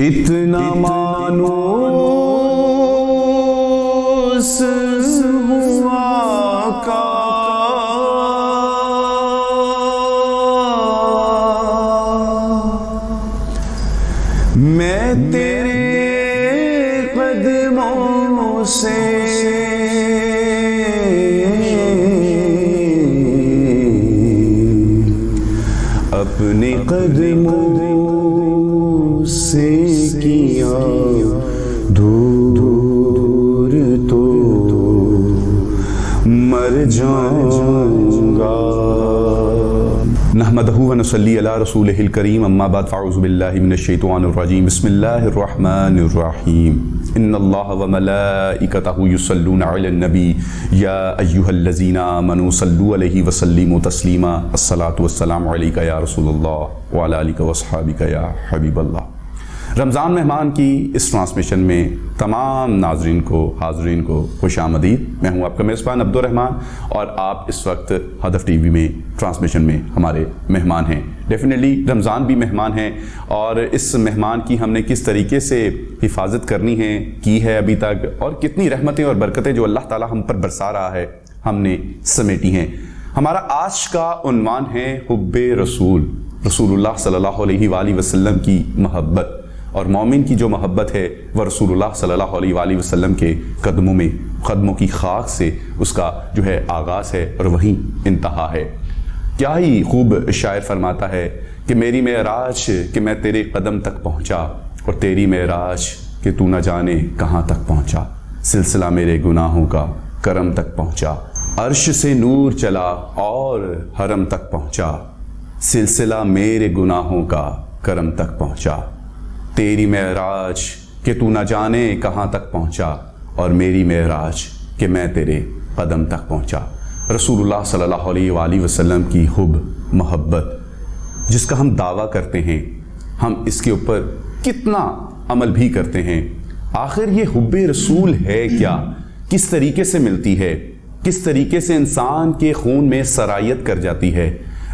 اتنا مانوس ہوا کا میں تیرے قدموں سے اپنے قدموں سے کیا دور تو مر جاؤں گا۔ نحمدہ و نصلی علی رسولہ الکریم، اما بعد فاعوذ باللہ من الشیطان الرجیم، بسم اللہ الرحمن الرحیم۔ ان اللہ وملائکتہ یصلون علی النبی یا ایہا الذین آمنوا صلوا علیہ وسلموا تسلیما۔ الصلاۃ والسلام علیک یا رسول اللہ وعلی آلک واصحابک یا حبیب اللہ۔ رمضان مہمان کی اس ٹرانسمیشن میں تمام ناظرین کو، حاضرین کو خوش آمدید۔ میں ہوں آپ کا میزبان عبد الرحمن، اور آپ اس وقت ہدف ٹی وی میں ٹرانسمیشن میں ہمارے مہمان ہیں۔ ڈیفینیٹلی رمضان بھی مہمان ہیں، اور اس مہمان کی ہم نے کس طریقے سے حفاظت کرنی ہے، کی ہے ابھی تک، اور کتنی رحمتیں اور برکتیں جو اللہ تعالی ہم پر برسا رہا ہے ہم نے سمیٹی ہیں۔ ہمارا آج کا عنوان ہے حب رسول، رسول اللہ صلی اللہ علیہ وآلہ وسلم کی محبت، اور مومن کی جو محبت ہے وہ رسول اللہ صلی اللہ علیہ وآلہ وسلم کے قدموں کی خاک سے اس کا جو ہے آغاز ہے اور وہیں انتہا ہے۔ کیا ہی خوب شاعر فرماتا ہے کہ میری معراج کہ میں تیرے قدم تک پہنچا، اور تیری معراج کہ تو نہ جانے کہاں تک پہنچا، سلسلہ میرے گناہوں کا کرم تک پہنچا، عرش سے نور چلا اور حرم تک پہنچا، سلسلہ میرے گناہوں کا کرم تک پہنچا، تیری معراج کہ تو نہ جانے کہاں تک پہنچا، اور میری معراج کہ میں تیرے قدم تک پہنچا۔ رسول اللہ صلی اللہ علیہ وآلہ وسلم کی حب، محبت جس کا ہم دعویٰ کرتے ہیں، ہم اس کے اوپر کتنا عمل بھی کرتے ہیں۔ آخر یہ حب رسول ہے کیا؟ کس طریقے سے ملتی ہے؟ کس طریقے سے انسان کے خون میں سرایت کر جاتی ہے؟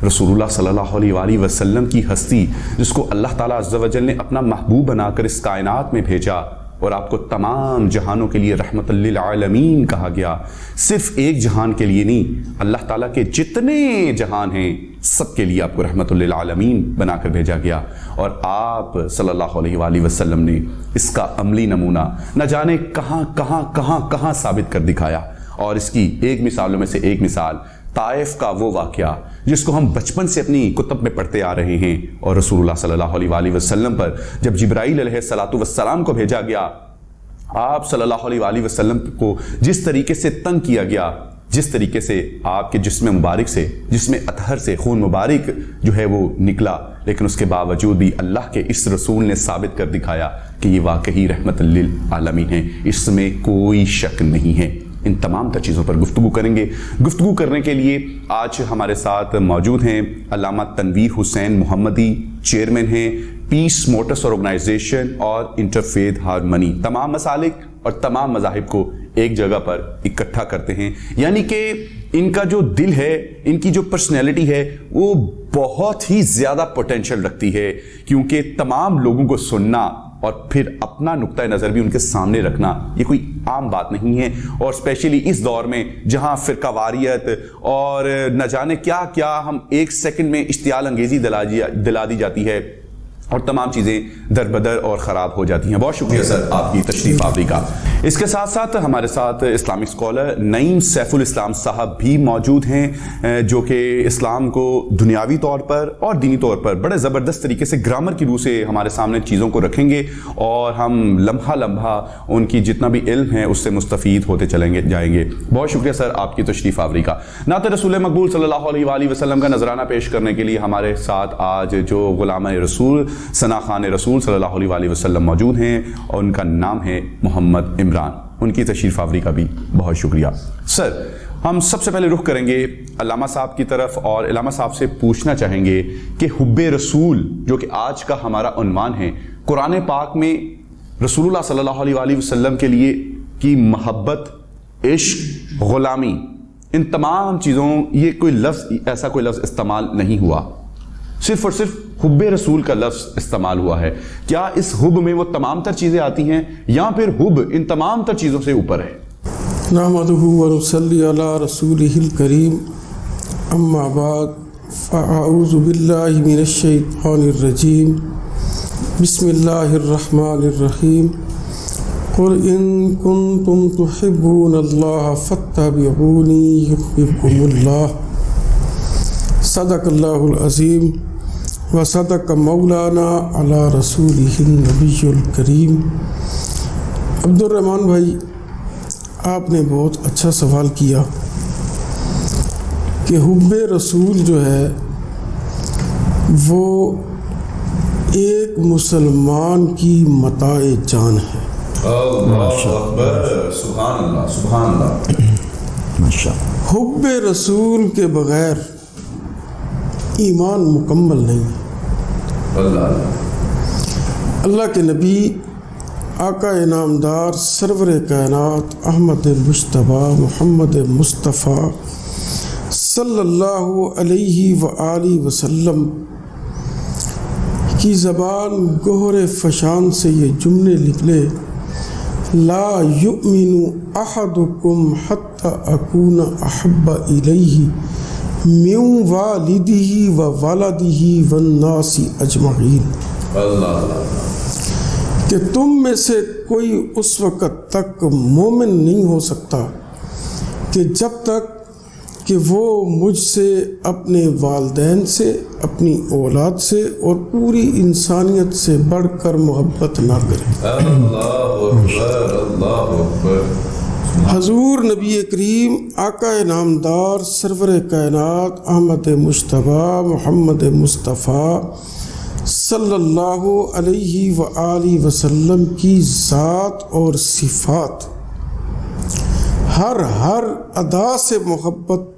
رسول اللہ صلی اللہ علیہ وآلہ وسلم کی ہستی، جس کو اللہ تعالیٰ عز و جل نے اپنا محبوب بنا کر اس کائنات میں بھیجا، اور آپ کو تمام جہانوں کے لیے رحمت للعالمین کہا گیا، صرف ایک جہان کے لیے نہیں، اللہ تعالیٰ کے جتنے جہان ہیں سب کے لیے آپ کو رحمت للعالمین بنا کر بھیجا گیا، اور آپ صلی اللہ علیہ وآلہ وسلم نے اس کا عملی نمونہ نہ جانے کہاں ثابت کر دکھایا۔ اور اس کی ایک مثالوں میں سے ایک مثال طائف کا وہ واقعہ جس کو ہم بچپن سے اپنی کتب میں پڑھتے آ رہے ہیں، اور رسول اللہ صلی اللہ علیہ وآلہ وسلم پر جب جبرائیل علیہ السلام کو بھیجا گیا، آپ صلی اللہ علیہ وآلہ وسلم کو جس طریقے سے تنگ کیا گیا، جس طریقے سے آپ کے جسم مبارک سے، جسم اطہر سے خون مبارک جو ہے وہ نکلا، لیکن اس کے باوجود بھی اللہ کے اس رسول نے ثابت کر دکھایا کہ یہ واقعی رحمت للعالمین ہے، اس میں کوئی شک نہیں ہے۔ ان تمام تر چیزوں پر گفتگو کریں گے۔ گفتگو کرنے کے لیے آج ہمارے ساتھ موجود ہیں علامہ تنویر حسین محمدی، چیئرمین ہیں پیس موٹرس آرگنائزیشن اور انٹرفیتھ ہارمنی، تمام مسالک اور تمام مذاہب کو ایک جگہ پر اکٹھا کرتے ہیں، یعنی کہ ان کا جو دل ہے، ان کی جو پرسنالٹی ہے وہ بہت ہی زیادہ پوٹینشل رکھتی ہے، کیونکہ تمام لوگوں کو سننا اور پھر اپنا نقطہ نظر بھی ان کے سامنے رکھنا یہ کوئی عام بات نہیں ہے، اور اسپیشلی اس دور میں جہاں فرقہ واریت اور نہ جانے کیا کیا ہم ایک سیکنڈ میں اشتعال انگیزی دلا دی جاتی ہے، اور تمام چیزیں در بدر اور خراب ہو جاتی ہیں۔ بہت شکریہ سر آپ کی تشریف آوری کا۔ اس کے ساتھ ساتھ ہمارے ساتھ اسلامک اسکالر نعیم سیف الاسلام صاحب بھی موجود ہیں، جو کہ اسلام کو دنیاوی طور پر اور دینی طور پر بڑے زبردست طریقے سے گرامر کی روح سے ہمارے سامنے چیزوں کو رکھیں گے، اور ہم لمحہ ان کی جتنا بھی علم ہے اس سے مستفید ہوتے جائیں گے۔ بہت شکریہ سر آپ کی تشریف آوری کا۔ نعت رسول مقبول صلی اللہ علیہ وآلہ وسلم کا نذرانہ پیش کرنے کے لیے ہمارے ساتھ آج جو غلام رسول ثنا خان رسول صلی اللہ علیہ وآلہ وسلم موجود ہیں، اور ان کا نام ہے محمد عمران، ان کی تشریف آوری کا بھی بہت شکریہ۔ سر ہم سب سے پہلے رخ کریں گے علامہ صاحب کی طرف، اور علامہ صاحب سے پوچھنا چاہیں گے کہ حب رسول جو کہ آج کا ہمارا عنوان ہے، قرآن پاک میں رسول اللہ صلی اللہ علیہ وآلہ وسلم کے لیے کی محبت، عشق، غلامی، ان تمام چیزوں یہ کوئی لفظ ایسا کوئی لفظ استعمال نہیں ہوا، صرف اور صرف حب رسول کا لفظ استعمال ہوا ہے. کیا اس حب میں وہ تمام تر چیزیں آتی ہیں یا پھر حب ان تمام تر چیزوں سے اوپر ہے؟ نحمدہ ونصلی علی رسولہ الکریم، اما بعد، فاعوذ باللہ من الشیطان الرجیم، بسم اللہ الرحمن الرحیم. قل ان کنتم تحبون اللہ فاتبعونی یحببکم اللہ. صدق اللہ العظیم وصدق مولانا علی رسولہ النبی الکریم. عبد الرحمن بھائی، آپ نے بہت اچھا سوال کیا کہ حب رسول جو ہے وہ ایک مسلمان کی متاع جان ہے. اللہ اکبر، سبحان اللہ، سبحان اللہ، ماشاءاللہ. حب رسول کے بغیر ایمان مکمل نہیں ہے. اللہ کے نبی آقا انعامدار سرور کائنات احمد مجتبیٰ محمد مصطفیٰ صلی اللہ علیہ وآلہ وسلم کی زبان گہر فشان سے یہ جملے نکلے: لا یؤمن احدکم حتی اکون احب الیہ من والدہ و والدہ والناس اجمعین. کہ تم میں سے کوئی اس وقت تک مومن نہیں ہو سکتا کہ جب تک کہ وہ مجھ سے، اپنے والدین سے، اپنی اولاد سے اور پوری انسانیت سے بڑھ کر محبت نہ کرے. اللہ اکبر، اللہ اکبر. حضور نبی کریم آقا انعامدار سرور کائنات احمد مجتبیٰ محمد مصطفیٰ صلی اللہ علیہ وآلہ وسلم کی ذات اور صفات، ہر ادا سے محبت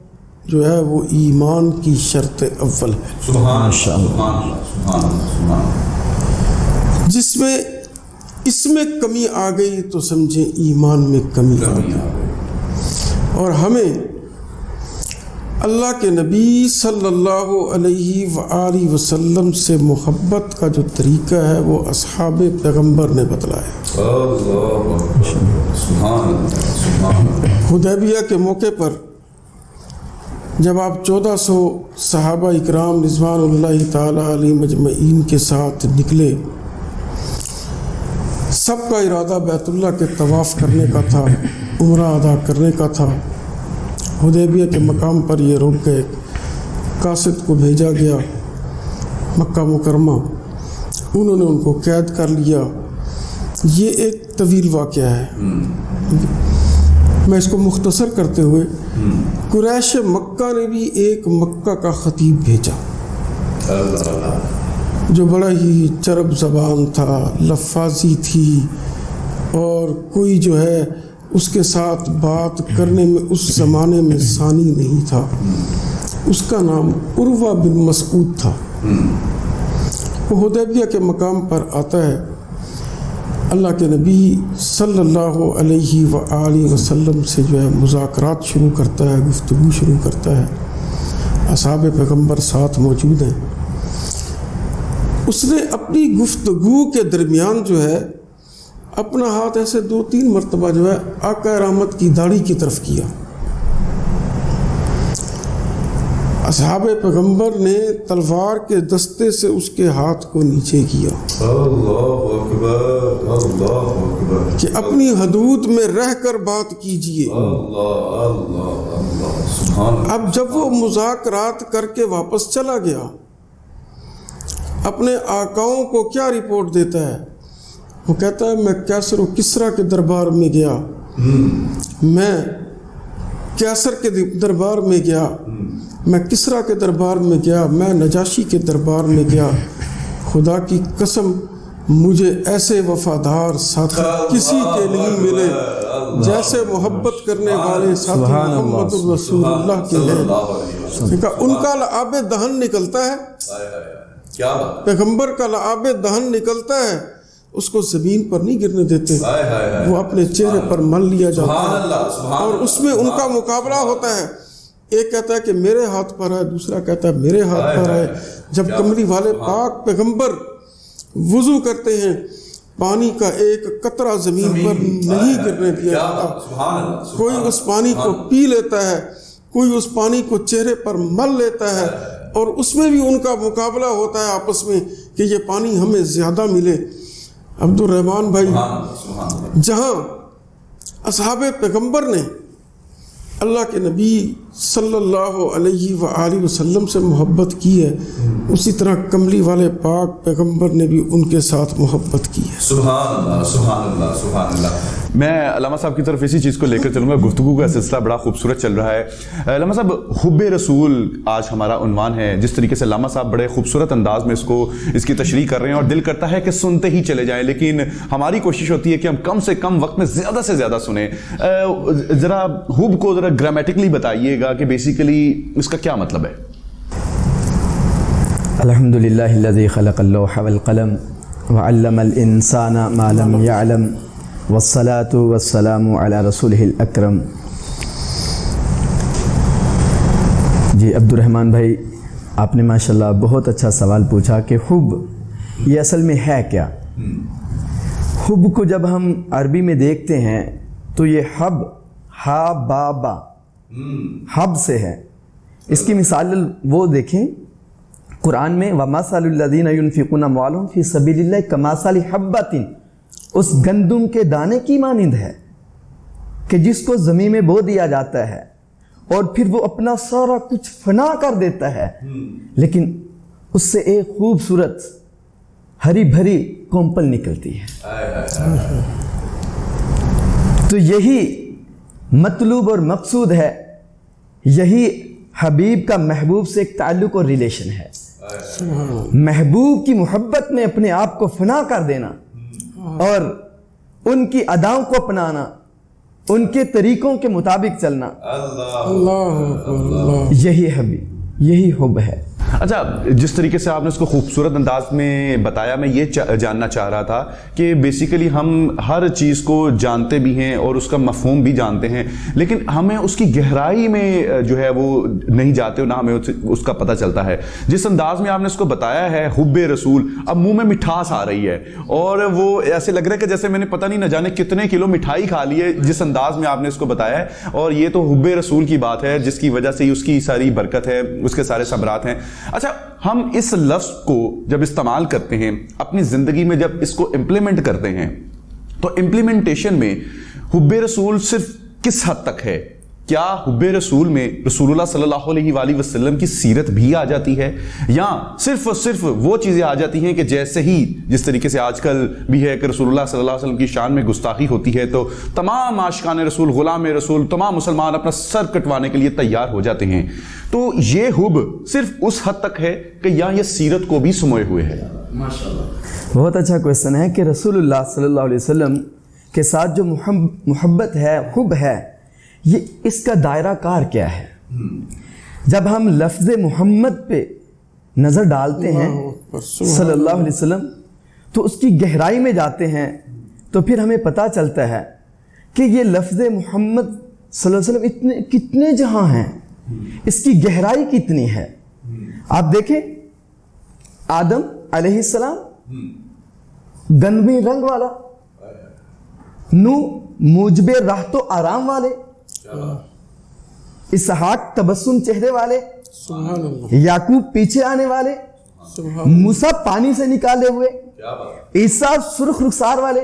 جو ہے وہ ایمان کی شرط اول ہے. سبحان اللہ، سبحان اللہ. جس میں اس میں کمی آ گئی تو سمجھیں ایمان میں کمی آ گئی. اور ہمیں اللہ کے نبی صلی اللہ علیہ وآلہ وسلم سے محبت کا جو طریقہ ہے وہ اصحاب پیغمبر نے بتلایا. حدیبیہ کے موقع پر جب آپ 1400 صحابہ اکرام رضوان اللہ تعالی علیہ مجمعین کے ساتھ نکلے، سب کا ارادہ بیت اللہ کے طواف کرنے کا تھا، عمرہ ادا کرنے کا تھا. حدیبیہ کے مقام پر یہ رک گئے. قاصد کو بھیجا گیا مکہ مکرمہ، انہوں نے ان کو قید کر لیا. یہ ایک طویل واقعہ ہے، میں اس کو مختصر کرتے ہوئے، قریش مکہ نے بھی ایک مکہ کا خطیب بھیجا جو بڑا ہی چرب زبان تھا، لفاظی تھی، اور کوئی جو ہے اس کے ساتھ بات کرنے میں اس زمانے میں ثانی نہیں تھا. اس کا نام عروہ بن مسعود تھا. وہ حدیبیہ کے مقام پر آتا ہے. اللہ کے نبی صلی اللہ علیہ وآلہ وسلم سے جو ہے مذاکرات شروع کرتا ہے، گفتگو شروع کرتا ہے. اصحاب پیغمبر ساتھ موجود ہیں. اس نے اپنی گفتگو کے درمیان جو ہے اپنا ہاتھ ایسے 2-3 مرتبہ جو ہے آقا رحمت کی داڑھی کی طرف کیا. اصحاب پیغمبر نے تلوار کے دستے سے اس کے ہاتھ کو نیچے کیا. اللہ اکبر، اللہ اکبر. کہ اپنی حدود میں رہ کر بات کیجئے. اللہ اللہ اللہ، سبحان اللہ. اب جب وہ مذاکرات کر کے واپس چلا گیا، اپنے آقاؤں کو کیا رپورٹ دیتا ہے؟ وہ کہتا ہے میں کیسر و کسریٰ کے دربار میں گیا، میں کیسر کے دربار میں گیا، میں کسریٰ کے دربار میں گیا، میں نجاشی کے دربار میں گیا. خدا کی قسم مجھے ایسے وفادار ساتھی کسی کے نہیں ملے جیسے محبت کرنے والے ساتھی محمد رسول اللہ کے ہیں. ان کا لعاب دہن نکلتا ہے، پیغمبر کا لعاب دہن نکلتا ہے، اس کو زمین پر نہیں گرنے دیتے، وہ اپنے چہرے پر مل لیا جاتا ہے اور اس میں ان کا مقابلہ ہوتا ہے. ایک کہتا ہے کہ میرے ہاتھ پر ہے، دوسرا کہتا ہے میرے ہاتھ پر ہے، جب کملی والے پاک پیغمبر وضو کرتے ہیں پانی کا ایک قطرہ زمین پر نہیں گرنے دیا جاتا. کوئی اس پانی کو پی لیتا ہے, کوئی اس پانی کو چہرے پر مل لیتا ہے, اور اس میں بھی ان کا مقابلہ ہوتا ہے آپس میں کہ یہ پانی ہمیں زیادہ ملے. عبد الرحمن بھائی, جہاں اصحاب پیغمبر نے اللہ کے نبی صلی اللہ علیہ وآلہ وسلم سے محبت کی ہے, اسی طرح کملی والے پاک پیغمبر نے بھی ان کے ساتھ محبت کی ہے. سبحان اللہ, سبحان اللہ, سبحان اللہ. میں علامہ صاحب کی طرف اسی چیز کو لے کر چلوں گا. گفتگو کا سلسلہ بڑا خوبصورت چل رہا ہے. علامہ صاحب, حب رسول آج ہمارا عنوان ہے. جس طریقے سے علامہ صاحب بڑے خوبصورت انداز میں اس کی تشریح کر رہے ہیں, اور دل کرتا ہے کہ سنتے ہی چلے جائیں, لیکن ہماری کوشش ہوتی ہے کہ ہم کم سے کم وقت میں زیادہ سے زیادہ سنیں. ذرا حب کو ذرا گرامیٹکلی بتائیے گا کہ بیسیکلی اس کا کیا مطلب ہے. الحمدللہ الذی خلق اللوح والقلم وعلم الانسان ما لم يعلم والصلاة والسلام علی رسولہ الاکرم. جی عبد الرحمن بھائی, آپ نے ماشاءاللہ بہت اچھا سوال پوچھا کہ حب یہ اصل میں ہے کیا. حب کو جب ہم عربی میں دیکھتے ہیں تو یہ حب ہا با با حب سے ہے. اس کی مثال وہ دیکھیں قرآن میں وَمَثَلُ الَّذِينَ يُنْفِقُونَ أَمْوَالَهُمْ فِي سَبِيلِ اللَّهِ كَمَثَلِ حَبَّةٍ, اس گندم کے دانے کی مانند ہے کہ جس کو زمین میں بو دیا جاتا ہے اور پھر وہ اپنا سارا کچھ فنا کر دیتا ہے, لیکن اس سے ایک خوبصورت ہری بھری کومپل نکلتی ہے. تو یہی مطلوب اور مقصود ہے, یہی حبیب کا محبوب سے ایک تعلق اور ریلیشن ہے. محبوب کی محبت میں اپنے آپ کو فنا کر دینا اور ان کی اداؤں کو اپنانا, ان کے طریقوں کے مطابق چلنا, یہی حبیب, یہی حب ہے. اچھا, جس طریقے سے آپ نے اس کو خوبصورت انداز میں بتایا, میں یہ جاننا چاہ رہا تھا کہ بیسیکلی ہم ہر چیز کو جانتے بھی ہیں اور اس کا مفہوم بھی جانتے ہیں, لیکن ہمیں اس کی گہرائی میں جو ہے وہ نہیں جاتے, نہ ہمیں اس کا پتہ چلتا ہے. جس انداز میں آپ نے اس کو بتایا ہے حب رسول, اب منہ میں مٹھاس آ رہی ہے اور وہ ایسے لگ رہا ہے کہ جیسے میں نے پتہ نہیں نہ جانے کتنے کلو مٹھائی کھا لی ہے, جس انداز میں آپ نے اس کو بتایا ہے. اور یہ تو حب رسول کی بات ہے جس کی وجہ سے ہی اس کی ساری برکت ہے, اس کے سارے ثمرات ہیں. اچھا, ہم اس لفظ کو جب استعمال کرتے ہیں اپنی زندگی میں, جب اس کو امپلیمنٹ کرتے ہیں, تو امپلیمنٹیشن میں حب رسول صرف کس حد تک ہے؟ کیا حب رسول میں رسول اللہ صلی اللہ علیہ وآلہ وسلم کی سیرت بھی آ جاتی ہے, یا صرف اور صرف وہ چیزیں آ جاتی ہیں کہ جیسے ہی جس طریقے سے آج کل بھی ہے کہ رسول اللہ صلی اللہ علیہ وسلم کی شان میں گستاخی ہوتی ہے تو تمام عاشقان رسول, غلام رسول, تمام مسلمان اپنا سر کٹوانے کے لیے تیار ہو جاتے ہیں. تو یہ حب صرف اس حد تک ہے کہ یا یہ سیرت کو بھی سموئے ہوئے ہے؟ بہت اچھا کویسچن ہے کہ رسول اللہ صلی اللہ علیہ وسلم کے ساتھ جو محبت ہے, حب ہے, یہ اس کا دائرہ کار کیا ہے؟ جب ہم لفظ محمد پہ نظر ڈالتے ہیں صلی اللہ علیہ وسلم تو اس کی گہرائی میں جاتے ہیں, تو پھر ہمیں پتہ چلتا ہے کہ یہ لفظ محمد صلی اللہ علیہ وسلم کتنے جہاں ہیں, اس کی گہرائی کتنی ہے. آپ دیکھیں آدم علیہ السلام گندمی رنگ والا, نوح موجب راحت و آرام والے, اسحاق تبسم چہرے والے, یعقوب پیچھے آنے والے, موسیٰ پانی سے نکالے ہوئے, عیسیٰ سرخ رخسار والے.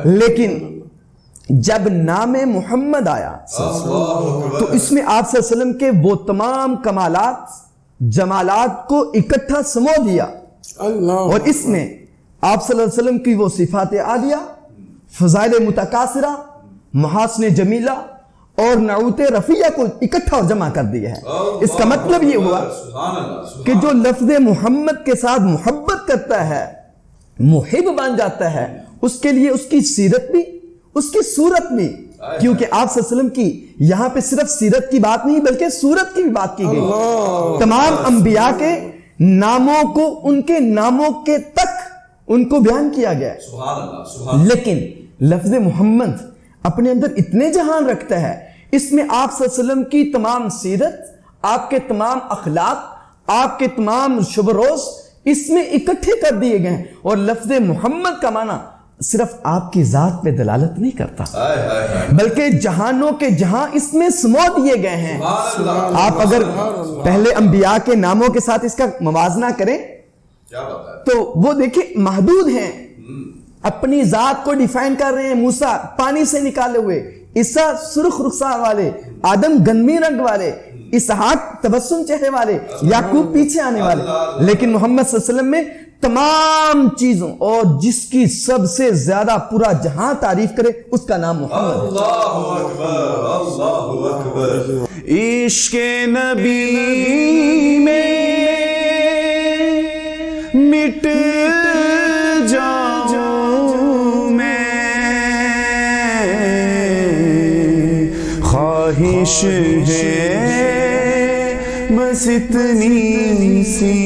لیکن جب نام محمد آیا تو اس میں آپ صلی اللہ علیہ وسلم کے وہ تمام کمالات جمالات کو اکٹھا سمو دیا, اور اس میں آپ صلی اللہ علیہ وسلم کی وہ صفات عالیہ, فضائل متکاثرہ, محاسن جمیلہ اور نعوت رفیہ کو اکٹھا اور جمع کر دیا ہے. اس کا مطلب یہ ہوا کہ جو لفظ محمد کے ساتھ محبت کرتا ہے, محب بن جاتا ہے, اس کے لیے اس کی سیرت بھی, اس کی صورت بھی, کیونکہ آپ صلی اللہ علیہ وسلم کی یہاں پہ صرف سیرت کی بات نہیں بلکہ صورت کی بھی بات کی گئی. تمام انبیاء کے ناموں کو ان کے ناموں کے تک ان کو بیان کیا گیا ہے, لیکن لفظ محمد اپنے اندر اتنے جہان رکھتا ہے, اس میں آپ صلی اللہ علیہ وسلم کی تمام سیرت, آپ کے تمام اخلاق, آپ کے تمام شب روز اس میں اکٹھے کر دیے گئے ہیں. اور لفظ محمد کا معنی صرف آپ کی ذات پہ دلالت نہیں کرتا بلکہ جہانوں کے جہاں اس میں سمو دیے گئے ہیں. آپ اگر پہلے انبیاء کے ناموں کے ساتھ اس کا موازنہ کریں تو وہ دیکھیں محدود ہیں, اپنی ذات کو ڈیفائن کر رہے ہیں. موسیٰ پانی سے نکالے ہوئے, عیسیٰ سرخ رخسار والے, آدم گنمی رنگ والے, اسحاق تبسم چہرے والے, یعقوب پیچھے آنے والے. لیکن محمد صلی اللہ علیہ وسلم میں تمام چیزوں اور جس کی سب سے زیادہ پورا جہاں تعریف کرے اس کا نام محمد. اللہ اکبر, اللہ اکبر. عشق نبی میں مٹ جاؤں میں, خواہش ہے بس اتنی سی.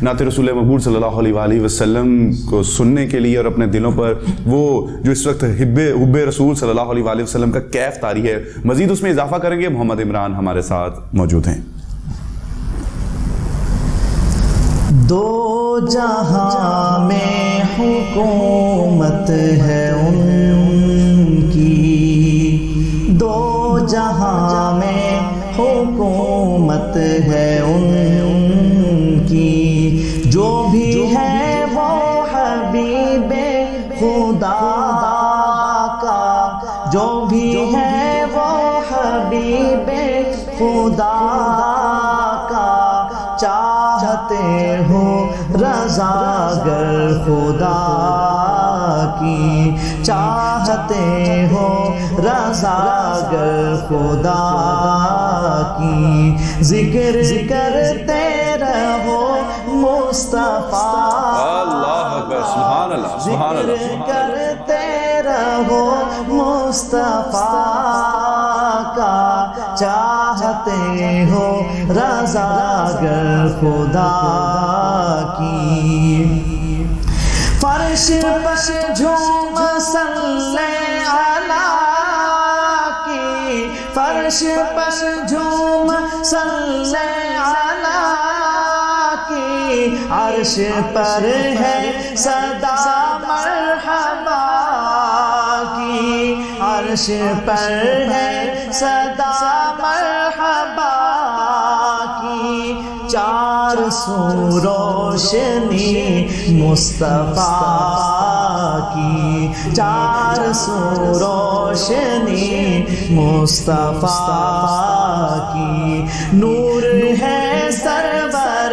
نعت رسول مقبول صلی اللہ علیہ وآلہ وسلم کو سننے کے لیے اور اپنے دلوں پر وہ جو اس وقت حب رسول صلی اللہ علیہ وآلہ وسلم کا کیف طاری ہے, مزید اس میں اضافہ کریں گے. محمد عمران ہمارے ساتھ موجود ہیں. دو جہاں میں حکومت ہے ان کی, دو جہاں میں حکومت ہے ان کی, جو بھی ہے وہ حبیب خدا کا, جو بھی ہے وہ حبیب خدا کا, چاہتے ہو رضا گر خدا کی, چاہتے ہو رضا گر خدا کی, ذکر کرتے رہو مصطفیٰ, اللہ اکبر, سبحان اللہ, سبحان اللہ. ذکر کرتے رہو مصطفیٰ کا, چاہتے ہو رضا گر خدا کی. فرش پر جھوم صلی علی کی, فرش پر جھوم صلی علی کی, عرش پر ہے صدا مرحبا کی, عرش پر ہے صدا مرحبا کی, چار سو روشنی مصطفیٰ کی, چار سو روشنی مصطفیٰ کی, نور ہے سرور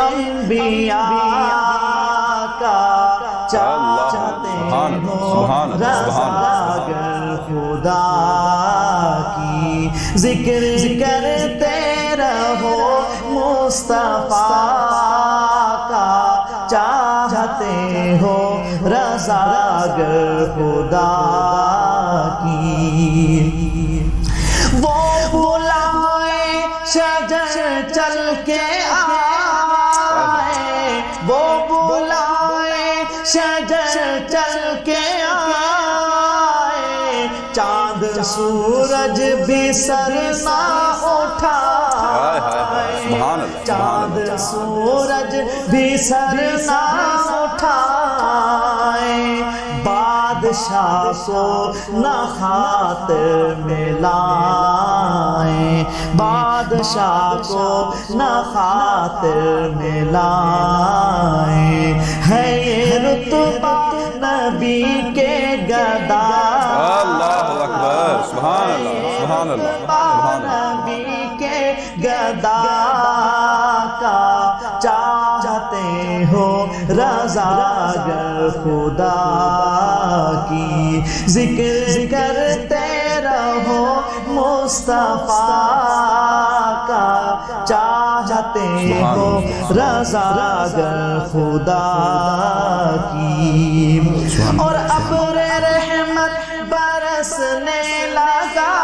انبیاء کا, چاہتے ہو رضا گر خدا کی, ذکر کرتے رہو مصطفیٰ کا, چاہتے ہو رضا گر خدا کی. وہ بلائے شجر چل کے آئے, وہ بلائے شجر چل کے آئے, چاند سورج بھی سر نہ اٹھائے, چاند سورج بھی سر نہ اٹھائے, بادشاہ کو نہ خاطر میں لائیں, بادشاہ کو نہ خاطر میں لائیں, ہے یہ رتبہ نبی کے گدا, اللہ اکبر, سبحان اللہ, سبحان اللہ, سبحان اللہ. نبی کے گدا کا, چاہتے ہو رضا گر خدا کی, ذکر کرتے رہو مصطفیٰ کا, چاہتے ہو رضا گر خدا کی. اور ابر رحمت برسنے لگا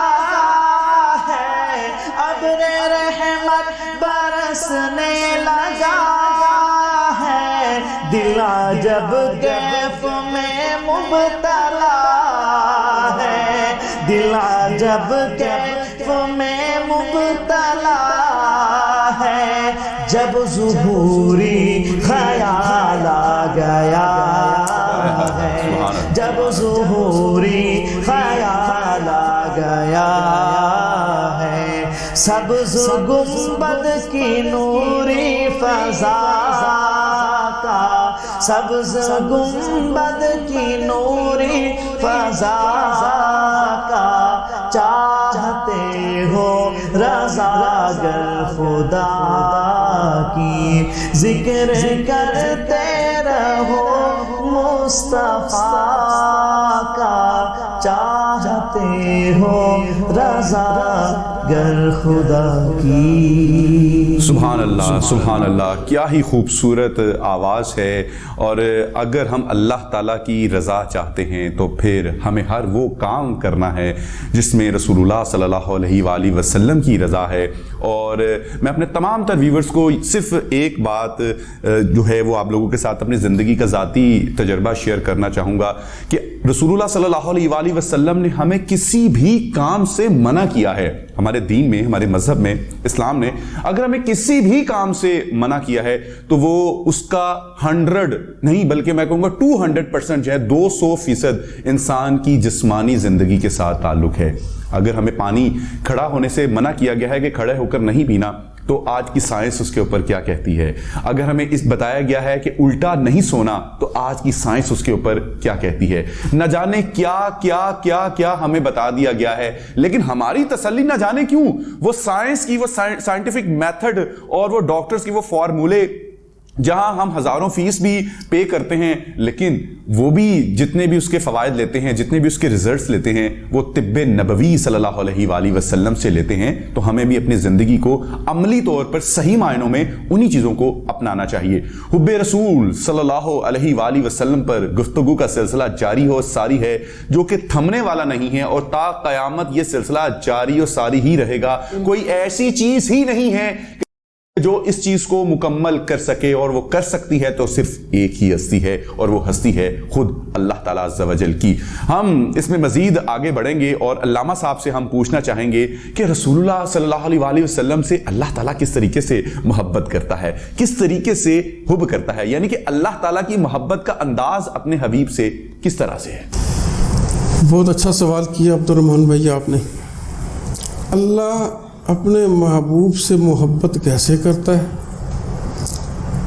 ہے, ابر رحمت برسنے لگا ہے, دل جب کیف میں مبتلا ہے, دل جب سبز گنبد کی نوری فضا کا، سبز گنبد کی نوری فضا کا، چاہتے ہو رضا گر خدا کی، ذکر کرتے رہو مصطفیٰ کا، چاہتے ہو رضا گر خدا کی۔ سبحان اللہ، سبحان اللہ، کیا ہی خوبصورت آواز ہے۔ اور اگر ہم اللہ تعالیٰ کی رضا چاہتے ہیں تو پھر ہمیں ہر وہ کام کرنا ہے جس میں رسول اللہ صلی اللہ علیہ وآلہ وسلم کی رضا ہے۔ اور میں اپنے تمام تر ویورز کو صرف ایک بات جو ہے وہ آپ لوگوں کے ساتھ اپنی زندگی کا ذاتی تجربہ شیئر کرنا چاہوں گا کہ رسول اللہ صلی اللہ علیہ وآلہ وسلم نے ہمیں کسی بھی کام سے منع کیا ہے۔ ہمارے دین میں، ہمارے مذہب میں، اسلام نے اگر ہمیں کسی بھی کام سے منع کیا ہے تو وہ اس کا 100 نہیں بلکہ میں کہوں گا 200% جو ہے 200% انسان کی جسمانی زندگی کے ساتھ تعلق ہے۔ اگر ہمیں پانی کھڑا ہونے سے منع کیا گیا ہے کہ کھڑے ہو کر نہیں پینا، تو آج کی سائنس اس کے اوپر کیا کہتی ہے؟ اگر ہمیں اس بتایا گیا ہے کہ الٹا نہیں سونا، تو آج کی سائنس اس کے اوپر کیا کہتی ہے؟ نہ جانے کیا کیا کیا کیا ہمیں بتا دیا گیا ہے، لیکن ہماری تسلی نہ جانے کیوں وہ سائنس کی، وہ سائنٹیفک میتھڈ اور وہ ڈاکٹرز کی وہ فارمولے، جہاں ہم ہزاروں فیس بھی پے کرتے ہیں لیکن وہ بھی جتنے بھی اس کے فوائد لیتے ہیں، جتنے بھی اس کے ریزلٹس لیتے ہیں، وہ طب نبوی صلی اللہ علیہ وآلہ وسلم سے لیتے ہیں۔ تو ہمیں بھی اپنی زندگی کو عملی طور پر صحیح معنوں میں انہی چیزوں کو اپنانا چاہیے۔ حب رسول صلی اللہ علیہ وآلہ وسلم پر گفتگو کا سلسلہ جاری و ساری ہے، جو کہ تھمنے والا نہیں ہے، اور تا قیامت یہ سلسلہ جاری و ساری ہی رہے گا۔ کوئی ایسی چیز ہی نہیں ہے جو اس چیز کو مکمل کر سکے، اور وہ کر سکتی ہے تو صرف ایک ہی ہستی ہے، اور وہ ہستی ہے خود اللہ تعالیٰ عز و جل کی۔ ہم اس میں مزید آگے بڑھیں گے اور علامہ صاحب سے ہم پوچھنا چاہیں گے کہ رسول اللہ صلی اللہ علیہ وآلہ وسلم سے اللہ تعالیٰ کس طریقے سے محبت کرتا ہے، کس طریقے سے حب کرتا ہے، یعنی کہ اللہ تعالیٰ کی محبت کا انداز اپنے حبیب سے کس طرح سے ہے؟ بہت اچھا سوال کیا عبد الرحمن بھائی آپ نے۔ اللہ اپنے محبوب سے محبت کیسے کرتا ہے؟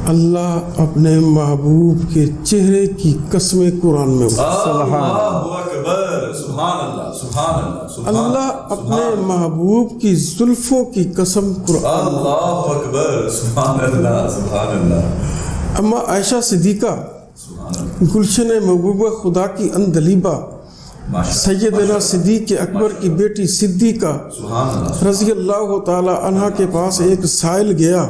اللہ اپنے محبوب کے چہرے کی قسمیں قرآن میں اللہ اپنے محبوب کی زلفوں کی قسم قرآن اما عائشہ صدیقہ گلشن محبوبہ خدا کی اندلیبہ سیدنا صدیق اکبر کی بیٹی صدیقہ رضی اللہ تعالی عنہ کے پاس ایک سائل گیا۔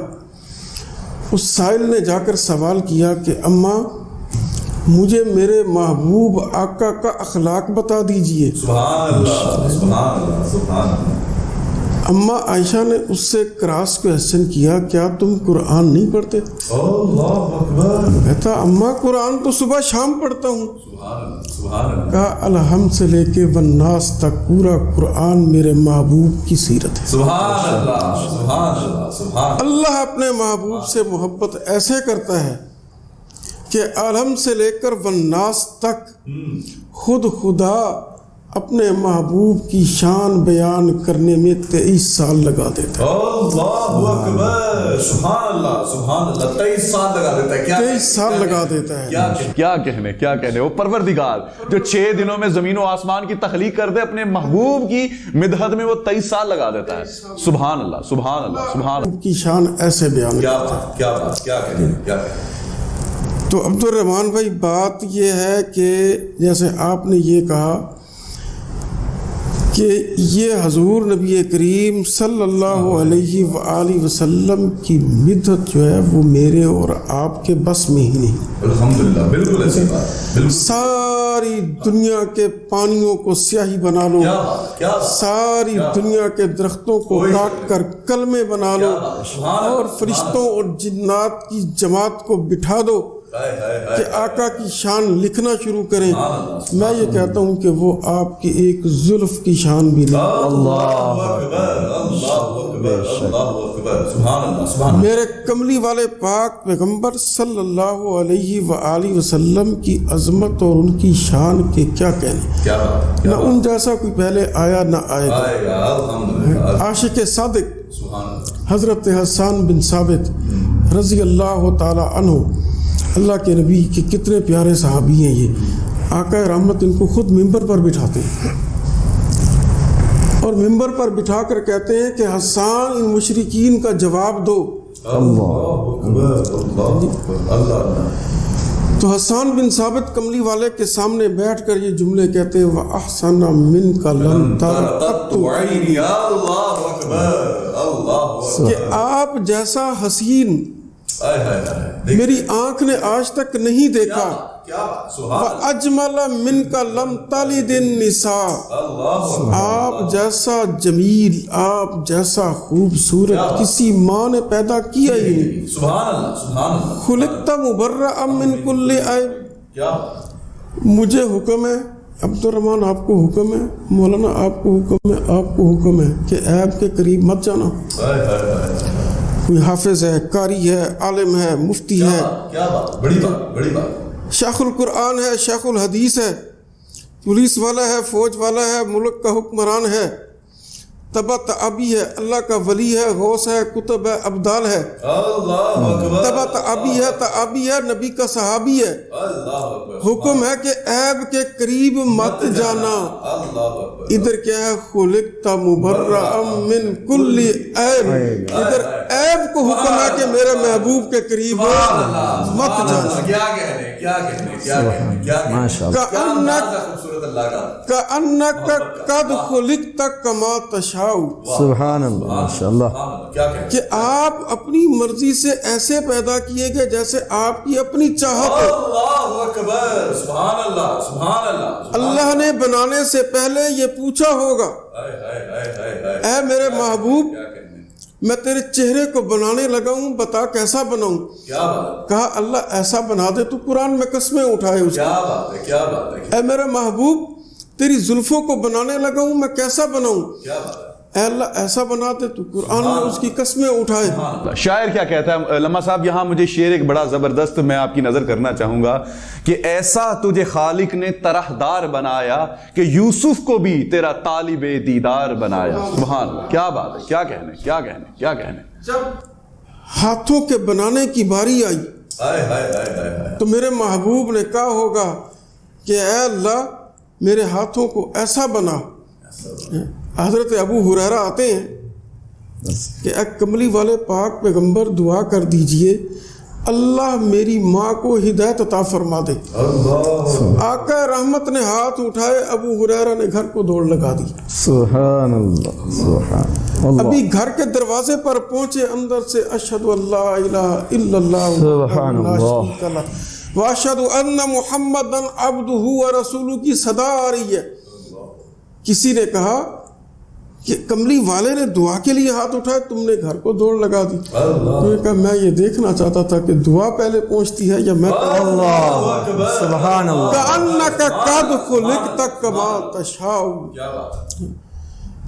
اس سائل نے جا کر سوال کیا کہ اماں مجھے میرے محبوب آقا کا اخلاق بتا دیجئے۔ اماں عائشہ نے اس سے کراس کویسچن کیا، کیا تم قرآن نہیں پڑھتے؟ کہتا اماں قرآن تو صبح شام پڑھتا ہوں۔ کہا الحمد سے لے کے والناس تک پورا قرآن میرے محبوب کی سیرت ہے۔ اللہ اپنے محبوب سے محبت ایسے کرتا ہے کہ الحمد سے لے کر والناس تک خود خدا اپنے محبوب کی شان بیان کرنے میں 23 سال لگا دیتا ہے۔ اللہ اکبر، سبحان اللہ، سبحان اللہ، 23 سال لگا دیتا ہے۔ 23 سال لگا دیتا ہے۔ کیا کہنے وہ پروردگار جو 6 دنوں میں زمین و آسمان کی تخلیق کر دے، اپنے محبوب کی مدحت میں وہ 23 سال لگا دیتا ہے۔ سبحان اللہ، سبحان اللہ، سبحان اللہ کی شان ایسے بیان کرتا ہے۔ کیا کہنے۔ تو عبد الرحمن بھائی بات یہ ہے کہ جیسے آپ نے یہ کہا کہ یہ حضور نبی کریم صلی اللہ علیہ وآلہ وسلم کی مدحت جو ہے وہ میرے اور آپ کے بس میں ہی نہیں۔ الحمدللہ، بالکل ایسی بات۔ ساری دنیا کے پانیوں کو سیاہی بنا لو، ساری دنیا کے درختوں کو کاٹ کر کلمے بنا لو، اور فرشتوں اور جنات کی جماعت کو بٹھا دو کہ آقا کی شان لکھنا شروع کریں، میں یہ کہتا ہوں کہ وہ آپ کی ایک زلف کی شان بھی نہیں۔ اللہ اکبر، اللہ میرے کملی والے پاک پیغمبر صلی اللہ علیہ وآلہ وسلم کی عظمت اور ان کی شان کے کیا کہنے، نہ ان جیسا کوئی پہلے آیا نہ آئے گا۔ عاشق صادق حضرت حسان بن ثابت رضی اللہ تعالی عنہ، اللہ کے نبی کے کتنے پیارے صحابی ہیں یہ، آقا رحمت ان کو خود ممبر پر بٹھاتے ہیں اور ممبر پر بٹھا کر کہتے ہیں کہ حسان ان مشرکین کا جواب دو۔ تو حسان بن ثابت کملی والے کے سامنے بیٹھ کر یہ جملے کہتے ہیں وَأَحْسَنَ مِنْكَ لَمْ تَرَ قَطُّ عَيْنِي، کہ آپ جیسا حسین میری آنکھ نے آج تک نہیں دیکھا۔ وَأَجْمَلَ مِنْكَ لَمْ تَلِدِ النِّسَاء، آپ جیسا جمیل، آپ جیسا خوبصورت کسی ماں نے پیدا کیا ہی نہیں۔ خُلِقْتَ مُبَرَّأً مِنْ كُلِّ عیب، مجھے حکم ہے، عبد الرحمن آپ کو حکم ہے، مولانا آپ کو حکم ہے، آپ کو حکم ہے کہ عیب کے قریب مت جانا۔ کوئی حافظ ہے، قاری ہے، عالم ہے، مفتی ہے، بڑی بات، شیخ القرآن ہے، شیخ الحدیث ہے، پولیس والا ہے، فوج والا ہے، ملک کا حکمران ہے، تبا تعبی ہے، اللہ کا ولی ہے، غوث ہے، کتب ہے، ابدال ہے، تبا تعبی ہے، نبی کا صحابی ہے۔ حکم ہے کہ عیب کے قریب مت جانا۔ ادھر کیا ہے؟ خلقت مبرأ من کل عیب، ادھر عیب کو حکم ہے کہ میرے محبوب کے قریب مت جانا۔ کأنک قد خلقت کما تشاء، سبحان اللہ، ماشاءاللہ، کہ آپ اپنی مرضی سے ایسے پیدا کیے گئے جیسے آپ کی اپنی چاہت ہے۔ اللہ نے بنانے سے پہلے یہ پوچھا ہوگا، اے میرے محبوب میں تیرے چہرے کو بنانے لگا ہوں، بتا کیسا بناؤں؟ کہا اللہ ایسا بنا دے، تو قرآن میں قسمیں اٹھائے اس کی۔ اے میرے محبوب تیری زلفوں کو بنانے لگا ہوں، میں کیسا بناؤں؟ اے اللہ ایسا بنا دے، تو قرآن میں اس کی قسمیں اٹھائے۔ شاعر کیا کہتا ہے علامہ صاحب؟ یہاں مجھے شعر ایک بڑا زبردست میں آپ کی نظر کرنا چاہوں گا کہ ایسا تجھے خالق نے طرحدار بنایا کہ یوسف کو بھی تیرا طالب دیدار بنایا۔ سبحان اللہ، کیا بات ہے، کیا کہنے، کیا کہنے، کیا کہنے۔ جب ہاتھوں کے بنانے کی باری آئی تو میرے محبوب نے کہا ہوگا کہ اے اللہ میرے ہاتھوں کو ایسا بنا۔ حضرت ابو ہریرہ آتے ہیں کہ اے کملی والے پاک پیغمبر دعا کر دیجئے اللہ میری ماں کو ہدایت عطا فرما دے۔ آقا رحمت نے ہاتھ اٹھائے، ابو ہریرہ نے گھر کو دوڑ لگا دی۔ سبحان اللہ، سبحان اللہ۔ ابھی گھر کے دروازے پر پہنچے، اندر سے اشہد ان لا الہ الا اللہ سبحان اللہ واشہد ان محمدا عبدہ ورسولہ کی صدا آ رہی ہے۔ کسی نے کہا کہ کملی والے نے دعا کے لیے ہاتھ اٹھائے، تم نے گھر کو دوڑ لگا دی۔ تو نے کہا میں یہ دیکھنا چاہتا تھا کہ دعا پہلے پہنچتی ہے یا میں؟ اللہ، سبحان اللہ۔ کأنک قد خلقت کما تشاء،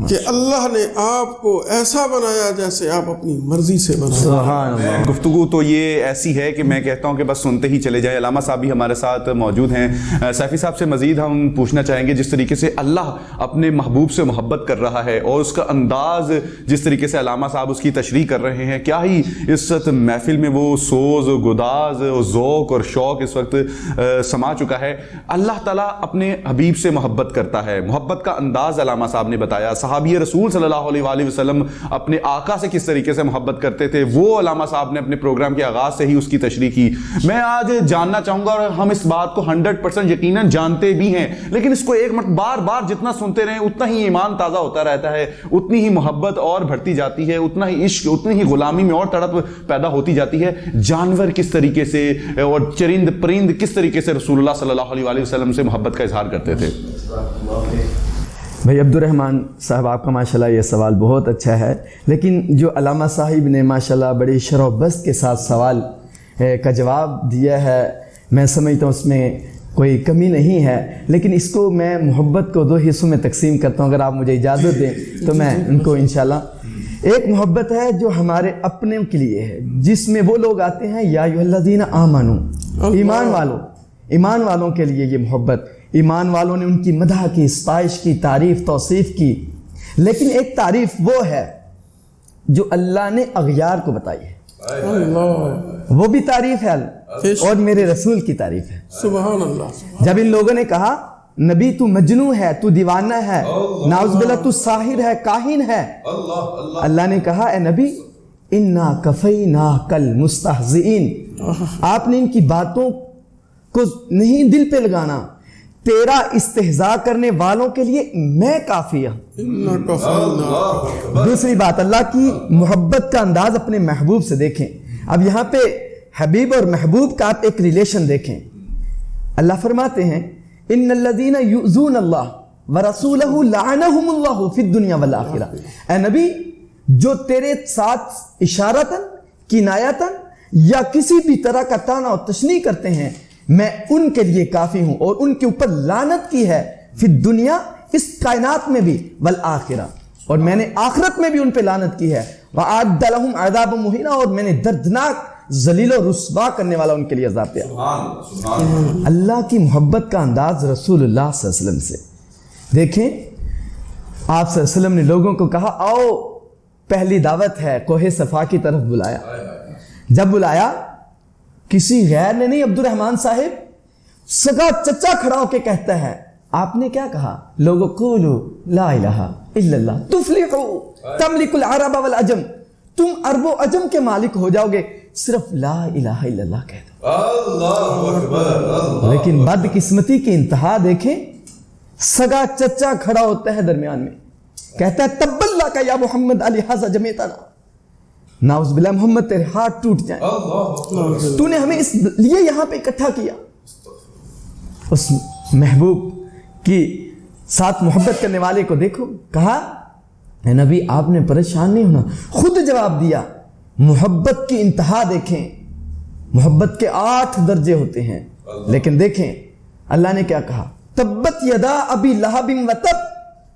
کہ اللہ نے آپ کو ایسا بنایا جیسے آپ اپنی مرضی سے بنایا۔ سبحان اللہ۔ گفتگو تو یہ ایسی ہے کہ میں کہتا ہوں کہ بس سنتے ہی چلے جائیں۔ علامہ صاحب بھی ہمارے ساتھ موجود ہیں۔ سیفی صاحب سے مزید ہم پوچھنا چاہیں گے جس طریقے سے اللہ اپنے محبوب سے محبت کر رہا ہے اور اس کا انداز جس طریقے سے علامہ صاحب اس کی تشریح کر رہے ہیں، کیا ہی اس محفل میں وہ سوز و گداز و ذوق اور شوق اس وقت سما چکا ہے۔ اللہ تعالیٰ اپنے حبیب سے محبت کرتا ہے، محبت کا انداز علامہ صاحب نے بتایا۔ صحابی رسول صلی اللہ علیہ وآلہ وسلم اپنے آقا سے کس طریقے سے محبت کرتے تھے، وہ علامہ صاحب نے اپنے پروگرام کے آغاز سے ہی اس کی تشریح کی۔ میں آج جاننا چاہوں گا، اور ہم اس بات کو 100% یقیناً جانتے بھی ہیں، لیکن اس کو ایک مرتبہ بار بار جتنا سنتے رہیں اتنا ہی ایمان تازہ ہوتا رہتا ہے، اتنی ہی محبت اور بڑھتی جاتی ہے، اتنا ہی عشق، اتنی ہی غلامی میں اور تڑپ پیدا ہوتی جاتی ہے۔ جانور کس طریقے سے اور چرند پرند کس طریقے سے رسول اللہ صلی اللہ علیہ وآلہ وسلم سے محبت کا اظہار کرتے تھے۔ بھائی عبد الرحمن صاحب آپ کا ماشاءاللہ یہ سوال بہت اچھا ہے، لیکن جو علامہ صاحب نے ماشاءاللہ بڑی شرح و بست کے ساتھ سوال کا جواب دیا ہے، میں سمجھتا ہوں اس میں کوئی کمی نہیں ہے، لیکن اس کو میں محبت کو 2 حصوں میں تقسیم کرتا ہوں، اگر آپ مجھے اجازت دیں تو میں ان کو انشاءاللہ ایک محبت ہے جو ہمارے اپنے کے لیے ہے، جس میں وہ لوگ آتے ہیں یا ایھا الذین آمنو، ایمان والوں کے لیے یہ محبت، ایمان والوں نے ان کی مدح کی، ستائش کی، تعریف توصیف کی۔ لیکن ایک تعریف وہ ہے جو اللہ نے اغیار کو بتائی ہے، اللہ، وہ بھی تعریف ہے اور میرے رسول کی تعریف ہے۔ سبحان اللہ۔ جب ان لوگوں نے کہا نبی تو مجنون ہے، تو دیوانہ ہے، نعوذ باللہ تو ساحر ہے، کاہن ہے، اللہ نے کہا اے نبی انا کفیناک المستہزئین، آپ نے ان کی باتوں کو نہیں دل پہ لگانا، تیرا استہزاء کرنے والوں کے لیے میں کافی ہوں۔ دوسری بات، اللہ کی محبت کا انداز اپنے محبوب سے دیکھیں۔ اب یہاں پہ حبیب اور محبوب کا آپ ایک ریلیشن دیکھیں۔ اللہ فرماتے ہیں ان الذین یؤذون اللہ ورسولہ لعنہم اللہ فی الدنیا والآخرہ، اے نبی جو تیرے ساتھ اشارتاً، کنایتاً یا کسی بھی طرح کا طعنہ و تشنیع کرتے ہیں، میں ان کے لیے کافی ہوں اور ان کے اوپر لعنت کی ہے، فی الدنیا، اس کائنات میں بھی، والآخرہ، اور میں نے آخرت میں بھی ان پہ لعنت کی ہے، وَأَعَدَّ لَهُمْ عَذَابًا مُهِينًا، اور میں نے دردناک ذلیل و رسوا کرنے والا ان کے لیے عذاب دیا۔ اللہ کی محبت کا انداز رسول اللہ صلی اللہ علیہ وسلم سے دیکھیں۔ آپ صلی اللہ علیہ وسلم نے لوگوں کو کہا آؤ پہلی دعوت ہے، کوہ صفا کی طرف بلایا۔ جب بلایا کسی غیر نے نہیں، عبد الرحمن صاحب سگا چچا کھڑا ہو کے کہتا ہے، آپ نے کیا کہا؟ لوگوں قولوا لا الہ الا اللہ تفلحوا تملک العرب والعجم، تم عرب و عجم کے مالک ہو جاؤ گے، صرف لا الہ الا اللہ کہہ دو۔ اللہ اکبر۔ لیکن بدقسمتی کی انتہا دیکھیں، سگا چچا کھڑا ہوتا ہے درمیان میں، کہتا ہے تب اللہ کا یا محمد علی حضا جمیتنا، نعوذ باللہ محمد تیرے ہاتھ ٹوٹ جائیں، تو نے ہمیں اس لیے یہاں پہ اکٹھا کیا۔ اس محبوب کی ساتھ محبت کرنے والے کو دیکھو، کہا اے نبی آپ نے پریشان نہیں ہونا، خود جواب دیا۔ محبت کی انتہا دیکھیں، محبت کے 8 درجے ہوتے ہیں، لیکن دیکھیں اللہ نے کیا کہا، تبت یدا ابی لہب وتب،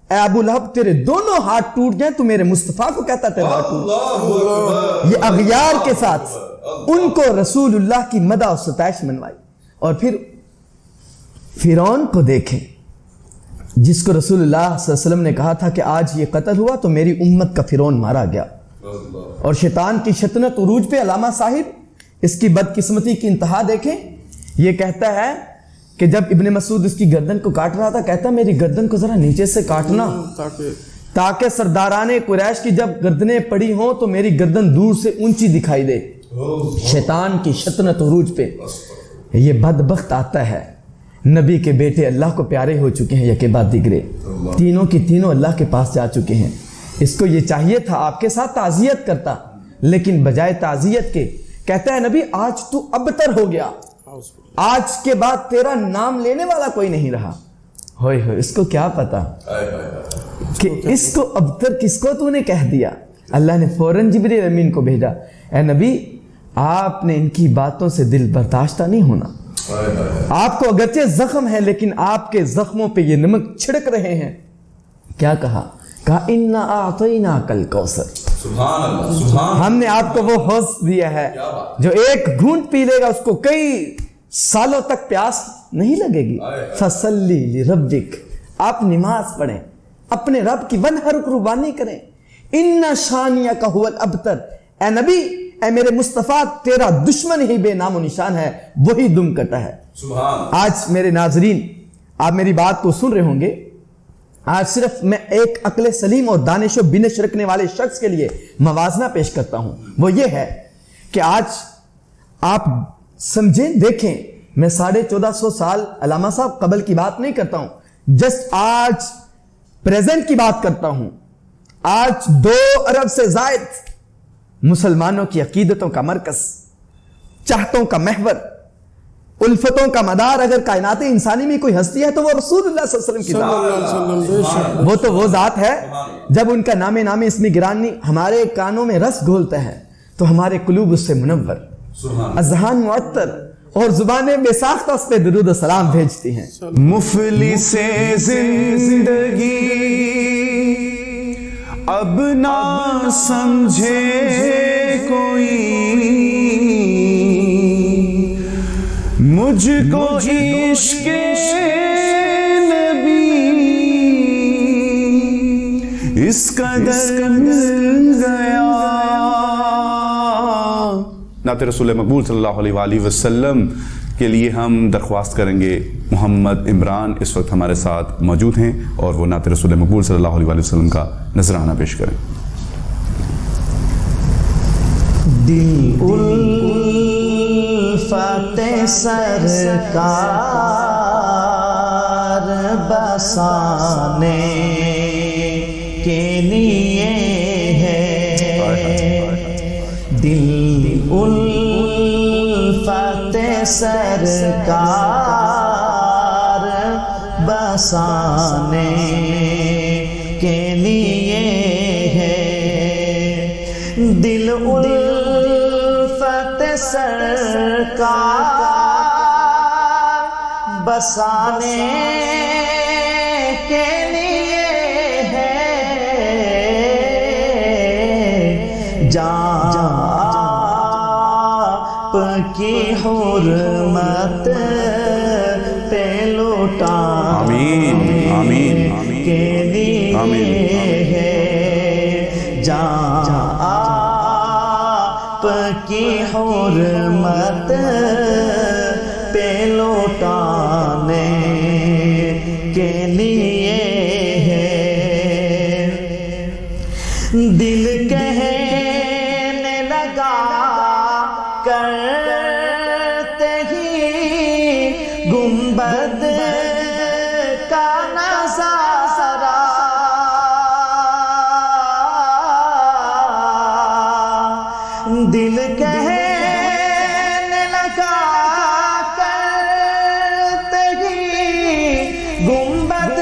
اے ابو لہب تیرے دونوں ہاتھ ٹوٹ جائیں، تو میرے مصطفیٰ کو کہتا تیرے ہاتھ ٹوٹ۔ یہ اغیار کے ساتھ ان کو رسول اللہ کی مدح و ستائش منوائی۔ اور پھر فرعون کو دیکھیں، جس کو رسول اللہ صلی اللہ علیہ وسلم نے کہا تھا کہ آج یہ قتل ہوا تو میری امت کا فرعون مارا گیا، اور شیطان کی شطنت عروج پہ۔ علامہ صاحب اس کی بدقسمتی کی انتہا دیکھیں، یہ کہتا ہے کہ جب ابن مسعود اس کی گردن کو کاٹ رہا تھا، کہتا میری گردن کو ذرا نیچے سے کاٹنا تاکہ سرداران قریش کی جب گردنیں پڑی ہوں تو میری گردن دور سے اونچی دکھائی دے۔ شیطان کی شطنت عروج پہ یہ بدبخت آتا ہے۔ نبی کے بیٹے اللہ کو پیارے ہو چکے ہیں، یکے بعد دیگرے، تینوں کی تینوں اللہ کے پاس جا چکے ہیں۔ اس کو یہ چاہیے تھا آپ کے ساتھ تعزیت کرتا، لیکن بجائے تعزیت کے کہتا ہے نبی آج تو ابتر ہو گیا، آج کے بعد تیرا نام لینے والا کوئی نہیں رہا۔ ہوئے ہوئے، اس کو کیا پتا کہ اس کو ابتر کس کو تو نے کہہ دیا۔ اللہ نے فوراً جبریل امین کو بھیجا، اے نبی آپ نے ان کی باتوں سے دل برداشتہ نہیں ہونا، آپ کو اگرچہ زخم ہے لیکن آپ کے زخموں پہ یہ نمک چھڑک رہے ہیں۔ کیا کہا؟ کہا اِنَّا أَعْطَيْنَاكَ الْكَوْثَرَ، ہم نے آپ کو وہ حوض دیا ہے جو ایک گھونٹ پی لے گا اس کو کئی سالوں تک پیاس نہیں لگے گی۔ فَصَلِّ لِرَبِّكَ، آپ نماز پڑھیں، اپنے رب کی وَنْحَرْ قربانی کریں۔ إِنَّ شَانِيَكَ هُوَ الْأَبْتَرُ، اے نبی اے میرے مصطفیٰ تیرا دشمن ہی بے نام و نشان ہے، وہی دم کٹا ہے۔ آج میرے ناظرین آپ میری بات کو سن رہے ہوں گے، آج صرف میں ایک عقل سلیم اور دانش و بینش رکھنے والے شخص کے لیے موازنہ پیش کرتا ہوں، وہ یہ ہے کہ آج آپ سمجھیں، دیکھیں، میں 1450 سال علامہ صاحب قبل کی بات نہیں کرتا ہوں، جسٹ آج پریزنٹ کی بات کرتا ہوں۔ آج 2 ارب سے زائد مسلمانوں کی عقیدتوں کا مرکز، چاہتوں کا محور، الفتوں کا مدار اگر کائنات انسانی میں کوئی ہستی ہے تو وہ رسول اللہ صلی اللہ علیہ وسلم کی ذات۔ وہ تو وہ ذات ہے جب ان کا نام اسم گرامی ہمارے کانوں میں رس گھولتا ہے تو ہمارے قلوب اس سے منور، اذہان معطر اور زبانیں بے ساختہ اس پہ درود و سلام بھیجتی ہیں۔ مفلس زندگی اب نہ سمجھے کوئی مجھ کو عشق نبی اس قدر مل گیا. نعت رسول مقبول صلی اللہ علیہ وآلہ وسلم کے لیے ہم درخواست کریں گے. محمد عمران اس وقت ہمارے ساتھ موجود ہیں اور وہ نعت رسول مقبول صلی اللہ علیہ وآلہ وسلم کا نذرانہ پیش کریں. دل الفت سرکار بسانے کے لیے ہے. دل الفت سرکار بسانے کے لیے ہے. دل الفت سرکار بسانے کے لیے ہے. جان آپ کی حرمت پہ لوٹانے کے لیے ہے. جان آپ کی حرمت پہ لوٹانے کے لیے ہے. دل کہنے لگا کرتے ہی گنبد کا نظارہ. دل کہنے لگا کرتے ہی گنبد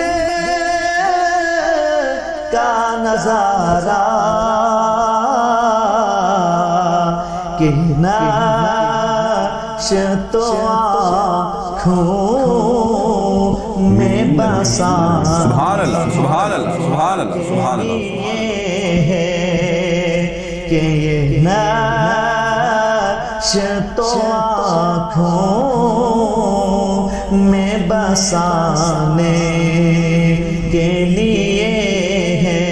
کا نظارہ کہ نقش تو آنکھوں میں بسانے سبحان اللہ سبحان اللہ سبحان اللہ سبحان اللہ ہے کہ یہ نقش تو آنکھوں میں بسانے کے لیے ہے.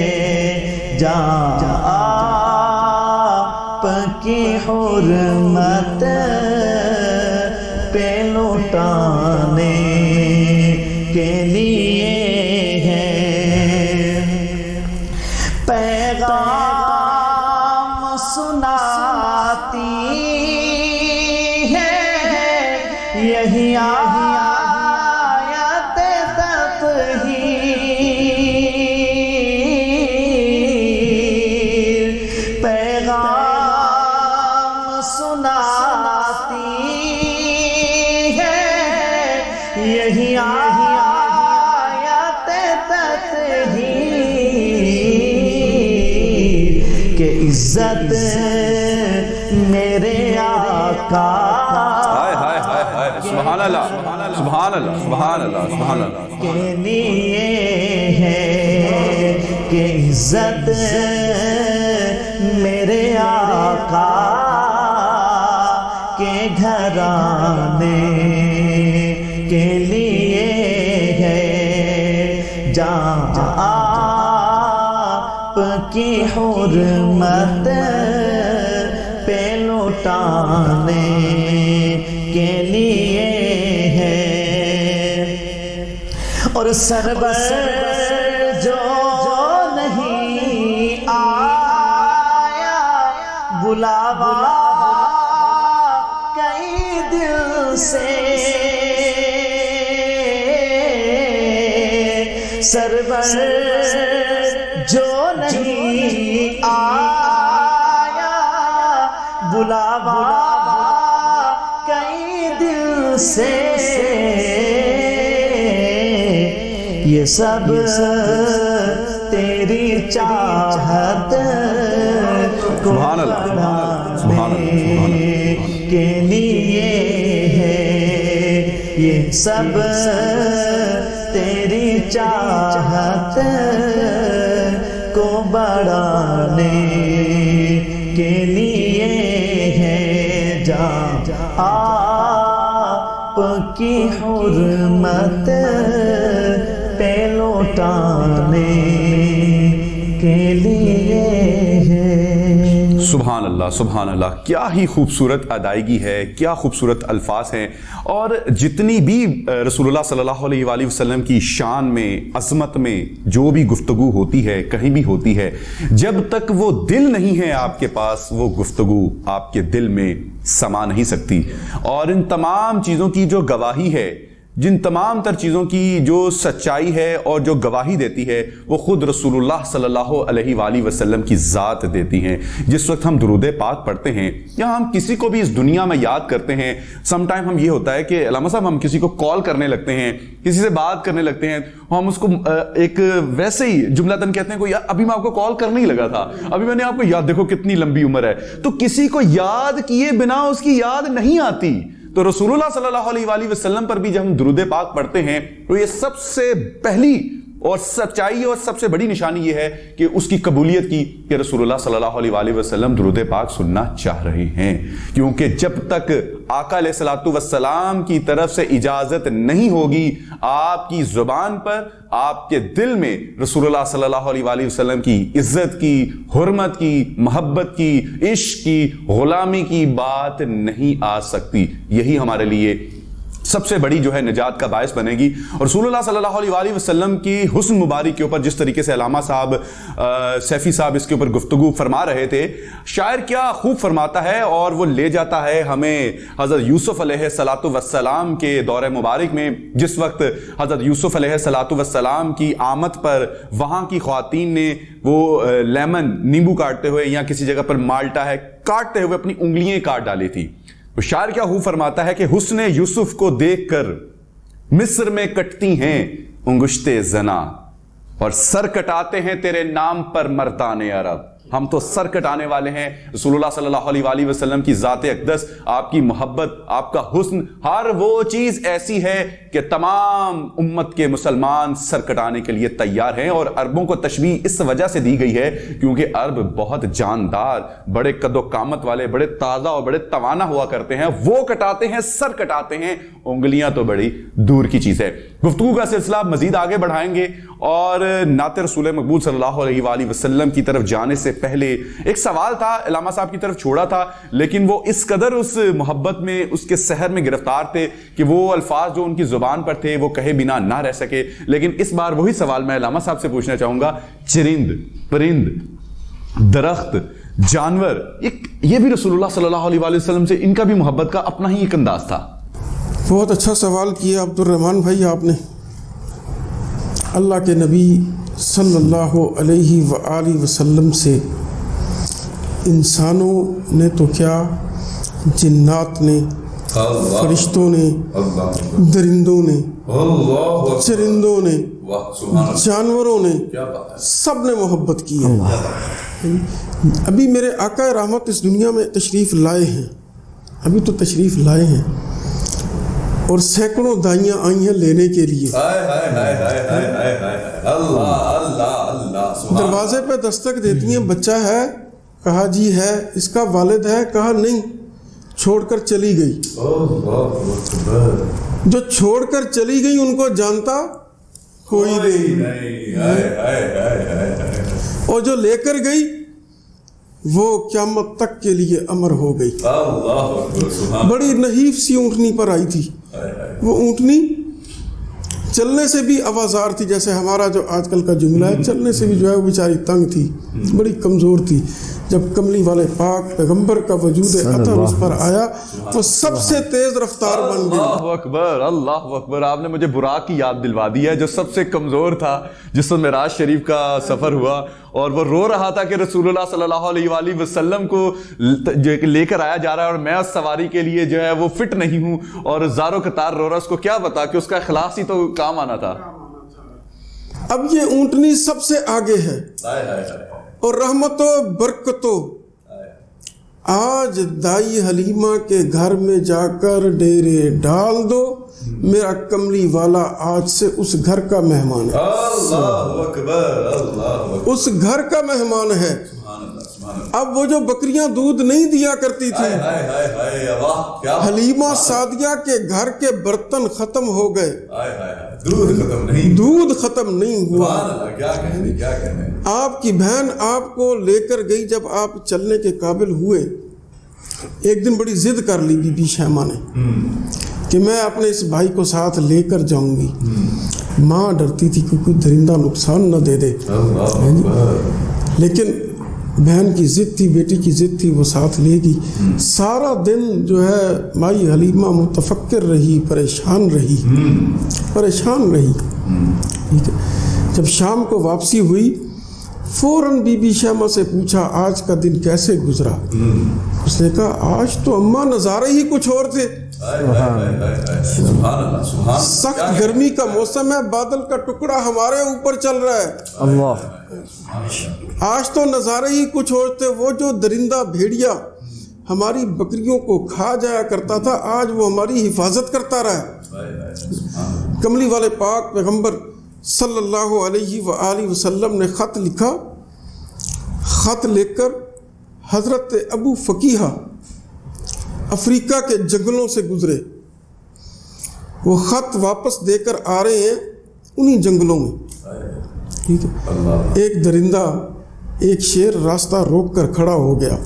جان آپ کی حرمت پہ لوٹانے کے لیے ہے. پیغام سناتی ہے یہی آیت تطہیر. پیغام سناتی ہے یہی آیت تطہیر کہ عزت میرے آقا سبحان اللہ سبحان اللہ سبحان اللہ سبحان اللہ کے لیے ہے. کہ عزت میرے آقا کے گھرانے کے لیے ہے. جان آپ کی حرمت پہ لوٹانے کے لیے ہے. اور سرور جو نہیں آیا بلاوا کئی دل سے. سرور جو نہیں آیا بلاوا کئی دل سے. یہ سب تیری چاہت کو پانے کے لیے ہے. یہ سب تیری چاہت کو بڑھانے کے لیے ہے جان آپ کی حرمت پہ لوٹانے کے لیے ہے۔ سبحان اللہ سبحان اللہ، کیا ہی خوبصورت ادائیگی ہے، کیا خوبصورت الفاظ ہیں۔ اور جتنی بھی رسول اللہ صلی اللہ علیہ وآلہ وسلم کی شان میں، عظمت میں جو بھی گفتگو ہوتی ہے، کہیں بھی ہوتی ہے، جب تک وہ دل نہیں ہے آپ کے پاس، وہ گفتگو آپ کے دل میں سما نہیں سکتی۔ اور ان تمام چیزوں کی جو گواہی ہے، جن تمام تر چیزوں کی جو سچائی ہے اور جو گواہی دیتی ہے، وہ خود رسول اللہ صلی اللہ علیہ وآلہ وسلم کی ذات دیتی ہیں۔ جس وقت ہم درود پاک پڑھتے ہیں یا ہم کسی کو بھی اس دنیا میں یاد کرتے ہیں، سم ٹائم ہم یہ ہوتا ہے کہ علامہ صاحب ہم کسی کو کال کرنے لگتے ہیں، کسی سے بات کرنے لگتے ہیں، ہم اس کو ایک ویسے ہی جملتاً کہتے ہیں کہ یار ابھی میں آپ کو کال کرنے ہی لگا تھا، ابھی میں نے آپ کو یاد، دیکھو کتنی لمبی عمر ہے۔ تو کسی کو یاد کیے بنا اس کی یاد نہیں آتی۔ تو رسول اللہ صلی اللہ علیہ وآلہ وسلم پر بھی جب ہم درود پاک پڑھتے ہیں تو یہ سب سے پہلی اور سچائی اور سب سے بڑی نشانی یہ ہے کہ اس کی قبولیت کی کہ رسول اللہ صلی اللہ علیہ وآلہ وسلم درود پاک سننا چاہ رہے ہیں، کیونکہ جب تک آقا علیہ الصلوۃ والسلام کی طرف سے اجازت نہیں ہوگی، آپ کی زبان پر، آپ کے دل میں رسول اللہ صلی اللہ علیہ وآلہ وسلم کی عزت کی، حرمت کی، محبت کی، عشق کی، غلامی کی بات نہیں آ سکتی۔ یہی ہمارے لیے سب سے بڑی جو ہے نجات کا باعث بنے گی۔ اور رسول اللہ صلی اللہ علیہ وآلہ وسلم کی حسن مبارک کے اوپر جس طریقے سے علامہ صاحب سیفی صاحب اس کے اوپر گفتگو فرما رہے تھے، شاعر کیا خوب فرماتا ہے، اور وہ لے جاتا ہے ہمیں حضرت یوسف علیہ الصلوۃ والسلام کے دور مبارک میں، جس وقت حضرت یوسف علیہ الصلوۃ والسلام کی آمد پر وہاں کی خواتین نے وہ لیمن، نیمبو کاٹتے ہوئے یا کسی جگہ پر مالٹا ہے کاٹتے ہوئے اپنی انگلیاں کاٹ ڈالی تھی۔ شاعر کیا خوب فرماتا ہے کہ حسن یوسف کو دیکھ کر مصر میں کٹتی ہیں انگشتے زنا، اور سر کٹاتے ہیں تیرے نام پر مردان عرب۔ ہم تو سر کٹانے والے ہیں رسول اللہ صلی اللہ علیہ وآلہ وسلم کی ذات اقدس، آپ کی محبت، آپ کا حسن، ہر وہ چیز ایسی ہے کہ تمام امت کے مسلمان سر کٹانے کے لیے تیار ہیں۔ اور عربوں کو تشبیہ اس وجہ سے دی گئی ہے کیونکہ عرب بہت جاندار، بڑے قد و قامت والے، بڑے تازہ اور بڑے توانا ہوا کرتے ہیں، وہ کٹاتے ہیں، سر کٹاتے ہیں، انگلیاں تو بڑی دور کی چیز ہے۔ گفتگو کا سلسلہ مزید آگے بڑھائیں گے، اور نعت رسول مقبول صلی اللہ علیہ وآلہ وسلم کی طرف جانے سے پہلے ایک سوال تھا، علامہ صاحب کی طرف چھوڑا تھا، لیکن وہ اس قدر اس محبت میں، اس کے سحر میں گرفتار تھے کہ وہ الفاظ جو ان کی زبان پر تھے وہ کہے بنا نہ رہ سکے۔ لیکن اس بار وہی سوال میں علامہ صاحب سے پوچھنا چاہوں گا، چرند، پرند، درخت، جانور، یہ بھی رسول اللہ صلی اللہ علیہ وآلہ وسلم سے ان کا بھی محبت کا اپنا ہی ایک انداز تھا۔ بہت اچھا سوال کیا عبد الرحمان بھائی آپ نے۔ اللہ کے نبی صلی اللہ علیہ وآلہ وسلم سے انسانوں نے تو کیا، جنات نے، فرشتوں نے، درندوں نے، چرندوں نے، جانوروں نے، سب نے محبت کی ہے۔ ابھی میرے آقا رحمت اس دنیا میں تشریف لائے ہیں، ابھی تو تشریف لائے ہیں، اور سینکڑوں دائیاں آئی ہیں لینے کے لیے۔ دروازے پہ دستک دیتی ہیں، بچہ ہے؟ کہا جی ہے۔ اس کا والد ہے؟ کہا نہیں، چھوڑ کر چلی گئی۔ جو چھوڑ کر چلی گئی ان کو جانتا کوئی نہیں، اور جو لے کر گئی وہ قیامت تک کے لیے امر ہو گئی۔ بڑی نحیف سی اونٹنی پر آئی تھی، وہ اونٹنی چلنے سے بھی آوازار تھی، جیسے ہمارا جو آج کل کا جملہ ہے، چلنے سے بھی جو ہے وہ بیچاری تنگ تھی، بڑی کمزور تھی۔ جب کملی والے پاک پیغمبر کا وجود اطہر اس پر آیا، وہ سب سے تیز رفتار بن گئی۔ اللہ اکبر، اللہ اکبر، آپ نے مجھے براق کی یاد دلوا دی ہے، جو سب سے کمزور تھا، جس سے معراج شریف کا سفر ہوا، اور وہ رو رہا تھا کہ رسول اللہ صلی اللہ علیہ وآلہ وسلم کو لے کر آیا جا رہا ہے اور میں اس سواری کے لیے جو ہے وہ فٹ نہیں ہوں، اور زارو قطار رو رہا، اس کو کیا پتا کہ اس کا اخلاص ہی تو کام آنا تھا۔ اب یہ اونٹنی سب سے آگے ہے، اور رحمت و برکتو آج دائی حلیمہ کے گھر میں جا کر ڈیرے ڈال دو، میرا کملی والا آج سے اس گھر کا مہمان ہے. اللہ اکبر، اللہ اکبر. اس گھر کا مہمان ہے. اب وہ جو بکریاں دودھ نہیں دیا کرتی تھی، حلیمہ سعدیہ کے گھر کے برتن ختم ہو گئے، دودھ ختم نہیں ہوا. آپ کی بہن آپ کو لے کر گئی. جب آپ چلنے کے قابل ہوئے، ایک دن بڑی ضد کر لی بی بی شیمہ نے کہ میں اپنے اس بھائی کو ساتھ لے کر جاؤں گی. ماں ڈرتی تھی کہ کوئی درندہ نقصان نہ دے دے، لیکن بہن کی ضد تھی، بیٹی کی ضد تھی، وہ ساتھ لے گی. سارا دن جو ہے مائی حلیمہ متفکر رہی، پریشان رہی. ٹھیک ہے. جب شام کو واپسی ہوئی، فوراً بی بی شیمہ سے پوچھا آج کا دن کیسے گزرا. اس نے کہا آج تو اماں نظارے ہی کچھ اور تھے. سخت گرمی کا موسم ہے، بادل کا ٹکڑا ہمارے اوپر چل رہا ہے. اللہ، آج تو نظارے ہی کچھ اور تھے. وہ جو درندہ بھیڑیا ہماری بکریوں کو کھا جایا کرتا تھا، آج وہ ہماری حفاظت کرتا رہا. کملی والے پاک پیغمبر صلی اللہ علیہ وآلہ وسلم نے خط لکھا. خط لے کر حضرت ابو فقیہ افریقہ کے جنگلوں سے گزرے. وہ خط واپس دے کر آ رہے ہیں انہی جنگلوں میں. ٹھیک ہے. ایک درندہ، ایک شیر راستہ روک کر کھڑا ہو گیا.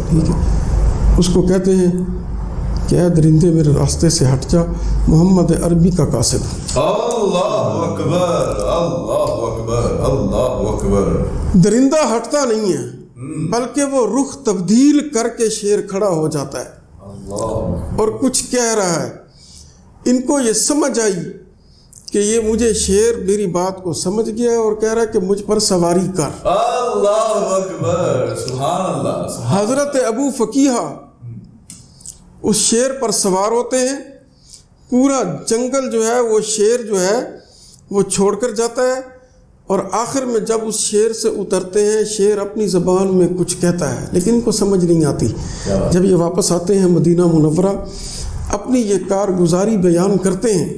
ٹھیک ہے. اس کو کہتے ہیں کہ اے درندے میرے راستے سے ہٹ جا، محمد عربی کا قاصد. اللہ اکبر، اللہ اکبر، اللہ اکبر. درندہ ہٹتا نہیں ہے، بلکہ وہ رخ تبدیل کر کے شیر کھڑا ہو جاتا ہے اور کچھ کہہ رہا ہے. ان کو یہ سمجھ آئی کہ یہ مجھے شیر میری بات کو سمجھ گیا اور کہہ رہا ہے کہ مجھ پر سواری کر. اللہ اکبر، سبحان اللہ. حضرت ابو فقیہ اس شیر پر سوار ہوتے ہیں. پورا جنگل جو ہے وہ شیر جو ہے وہ چھوڑ کر جاتا ہے، اور آخر میں جب اس شیر سے اترتے ہیں، شیر اپنی زبان میں کچھ کہتا ہے لیکن ان کو سمجھ نہیں آتی. جب یہ واپس آتے ہیں مدینہ منورہ، اپنی یہ کارگزاری بیان کرتے ہیں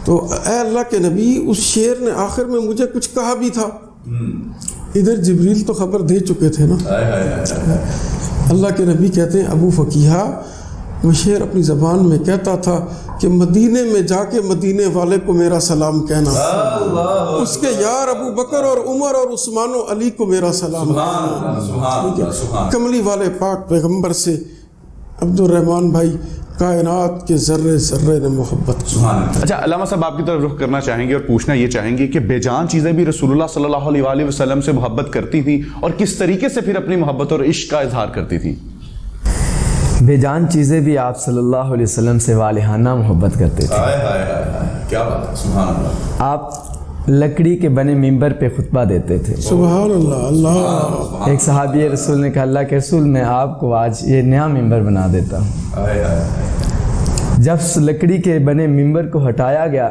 تو اے اللہ کے نبی، اس شیر نے آخر میں مجھے کچھ کہا بھی تھا. ادھر جبریل تو خبر دے چکے تھے نا. اللہ کے نبی کہتے ہیں ابو فقیہ، وہ شیر اپنی زبان میں کہتا تھا کہ مدینے میں جا کے مدینے والے کو میرا سلام کہنا، اس کے یار ابو بکر اور عمر اور عثمان و علی کو میرا سلام کہنا. کملی والے پاک پیغمبر سے عبد الرحمن بھائی کائنات کے ذرے ذرے نے محبت کی. اچھا علامہ صاحب، آپ کی طرف رخ کرنا چاہیں گے اور پوچھنا یہ چاہیں گے کہ بے جان چیزیں بھی رسول اللہ صلی اللہ علیہ وآلہ وسلم سے محبت کرتی تھیں، اور کس طریقے سے پھر اپنی محبت اور عشق کا اظہار کرتی تھیں؟ بے جان چیزیں بھی آپ صلی اللہ علیہ وسلم سے والہانہ محبت کرتے تھے. کیا بات ہے، سبحان اللہ. آپ لکڑی کے بنے ممبر پہ خطبہ دیتے تھے. سبحان اللہ. اللہ. ایک صحابی رسول نے کہا اللہ کے رسول، میں آپ کو آج یہ نیا ممبر بنا دیتا ہوں. جب لکڑی کے بنے ممبر کو ہٹایا گیا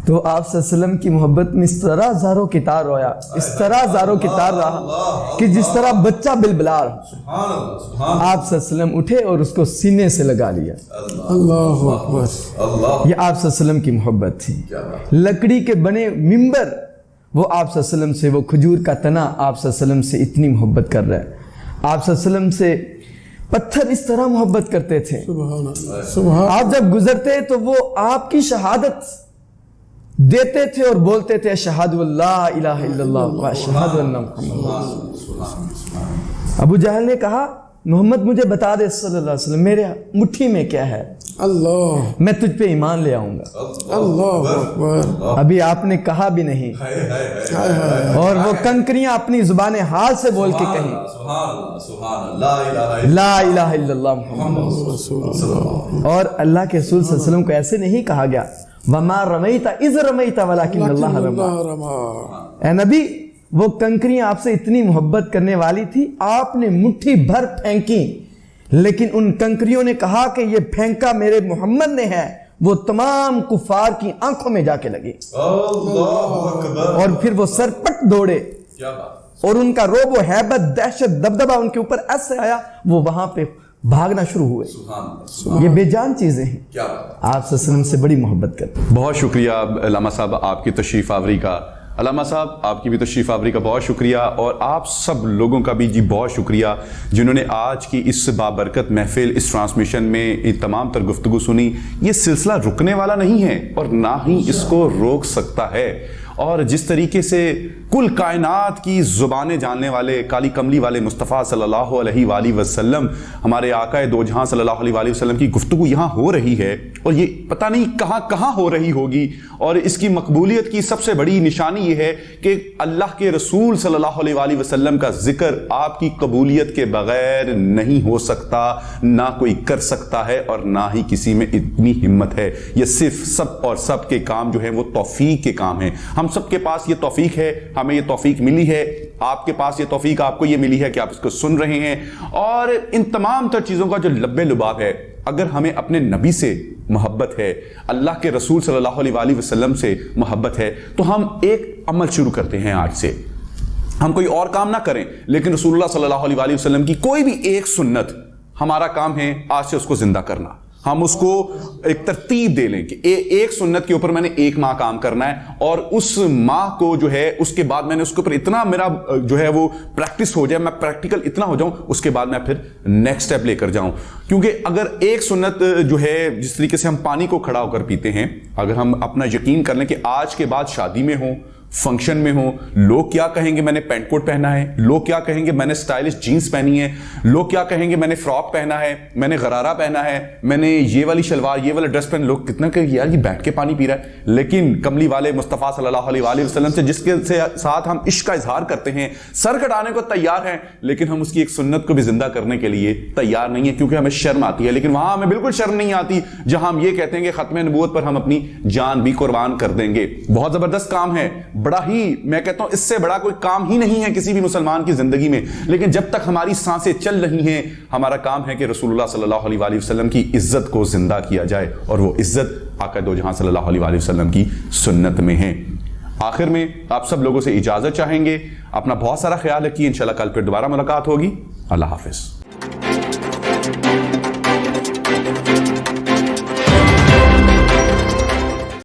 تو آپ صلی اللہ علیہ وسلم کی محبت میں اس طرح زاروں کی تار رویا، اس طرح زاروں کی تار رہا کہ جس طرح بچہ بلبلا رہا. آپ صلی اللہ علیہ وسلم اٹھے اور اس کو سینے سے لگا لیا. اللہ اکبر. یہ آپ صلی اللہ علیہ وسلم کی محبت تھی. لکڑی کے بنے ممبر، وہ آپ صلی اللہ علیہ وسلم سے، وہ کھجور کا تنا آپ صلی اللہ علیہ وسلم سے اتنی محبت کر رہا ہے. آپ صلی اللہ علیہ وسلم سے پتھر اس طرح محبت کرتے تھے. سبحان اللہ. سبحان. آپ جب گزرتے تو وہ آپ کی شہادت دیتے تھے اور بولتے تھے اشہد اللہ الہ الا اللہ و اشہد ان محمد. ابو جہل نے کہا محمد مجھے بتا دے صلی اللہ علیہ وسلم، میرے مٹھی میں کیا ہے، اللہ، میں تجھ پہ ایمان لے آؤں گا. اللہ اکبر. ابھی آپ نے کہا بھی نہیں اور وہ کنکریاں اپنی زبان حال سے بول کے کہیں لا الہ الا اللہ محمد. اور اللہ کے رسول صلی اللہ علیہ وسلم کو ایسے نہیں کہا گیا وما رمیت اذ رمیت ولکن اللہ رمی. اے نبی، وہ کنکریاں آپ سے اتنی محبت کرنے والی تھی، آپ نے مٹھی بھر پھینکی، لیکن ان کنکریوں نے کہا کہ یہ پھینکا میرے محمد نے ہے. وہ تمام کفار کی آنکھوں میں جا کے لگے اور پھر وہ سرپٹ دوڑے اور ان کا روب و ہیبت، دہشت، دبدبہ ان کے اوپر ایسے آیا، وہ وہاں پہ بھاگنا شروع ہوئے. یہ بے جان چیزیں ہیں. آپ صلی اللہ علیہ وسلم سے بڑی محبت کرتے ہیں. بہت شکریہ علامہ صاحب آپ کی تشریف آوری کا. علامہ صاحب آپ کی بھی تشریف آوری کا بہت شکریہ, اور آپ سب لوگوں کا بھی جی بہت شکریہ جنہوں نے آج کی اس بابرکت محفل, اس ٹرانسمیشن میں تمام تر گفتگو سنی. یہ سلسلہ رکنے والا نہیں ہے اور نہ ہی اس کو روک سکتا ہے. اور جس طریقے سے کل کائنات کی زبانیں جاننے والے کالی کملی والے مصطفیٰ صلی اللہ علیہ وآلہ وسلم, ہمارے آقا دو جہاں صلی اللہ علیہ وآلہ وسلم کی گفتگو یہاں ہو رہی ہے, اور یہ پتہ نہیں کہاں کہاں ہو رہی ہوگی. اور اس کی مقبولیت کی سب سے بڑی نشانی یہ ہے کہ اللہ کے رسول صلی اللہ علیہ وآلہ وسلم کا ذکر آپ کی قبولیت کے بغیر نہیں ہو سکتا, نہ کوئی کر سکتا ہے اور نہ ہی کسی میں اتنی ہمت ہے. یہ صرف سب اور سب کے کام جو ہیں وہ توفیق کے کام ہیں. ہم سب کے پاس یہ توفیق ہے, ہمیں یہ توفیق ملی ہے, آپ کے پاس یہ توفیق آپ کو یہ ملی ہے کہ آپ اس کو سن رہے ہیں. اور ان تمام تر چیزوں کا جو لب لباب ہے, اگر ہمیں اپنے نبی سے محبت ہے, اللہ کے رسول صلی اللہ علیہ وآلہ وسلم سے محبت ہے, تو ہم ایک عمل شروع کرتے ہیں آج سے. ہم کوئی اور کام نہ کریں, لیکن رسول اللہ صلی اللہ علیہ وآلہ وسلم کی کوئی بھی ایک سنت ہمارا کام ہے آج سے اس کو زندہ کرنا. ہم اس کو ایک ترتیب دے لیں کہ ایک سنت کے اوپر میں نے 1 ماہ کام کرنا ہے, اور اس ماہ کو جو ہے اس کے بعد میں نے اس کے اوپر اتنا میرا جو ہے وہ پریکٹس ہو جائے, میں پریکٹیکل اتنا ہو جاؤں, اس کے بعد میں پھر نیکسٹ سٹیپ لے کر جاؤں. کیونکہ اگر ایک سنت جو ہے جس طریقے سے ہم پانی کو کھڑا ہو کر پیتے ہیں, اگر ہم اپنا یقین کر لیں کہ آج کے بعد شادی میں ہوں, فنکشن میں ہوں, لوگ کیا کہیں گے میں نے پینٹ کوٹ پہنا ہے, لوگ کیا کہیں گے میں نے سٹائلش جینز پہنی ہے, لوگ کیا کہیں گے میں نے فراک پہنا ہے, میں نے غرارہ پہنا ہے, میں نے یہ والی شلوار یہ والا ڈریس پہن, لوگ کتنا کہ یار یہ بیٹھ کے پانی پی رہا ہے. لیکن کملی والے مصطفیٰ صلی اللہ علیہ وآلہ وسلم سے جس کے ساتھ ہم عشق کا اظہار کرتے ہیں, سر کٹانے کو تیار ہیں, لیکن ہم اس کی ایک سنت کو بھی زندہ کرنے کے لیے تیار نہیں ہے, کیونکہ ہمیں شرم آتی ہے. لیکن وہاں ہمیں بالکل شرم نہیں آتی جہاں ہم یہ کہتے ہیں کہ ختم نبوت پر ہم اپنی جان بھی قربان کر دیں گے. بہت زبردست کام ہے, بڑا ہی, میں کہتا ہوں اس سے بڑا کوئی کام ہی نہیں ہے کسی بھی مسلمان کی زندگی میں. لیکن جب تک ہماری سانسیں چل رہی ہیں, ہمارا کام ہے کہ رسول اللہ صلی اللہ علیہ وآلہ وسلم کی عزت کو زندہ کیا جائے, اور وہ عزت آقا دو جہاں صلی اللہ علیہ وآلہ وسلم کی سنت میں ہے. آخر میں آپ سب لوگوں سے اجازت چاہیں گے. اپنا بہت سارا خیال رکھیے, انشاءاللہ کل پھر دوبارہ ملاقات ہوگی. اللہ حافظ.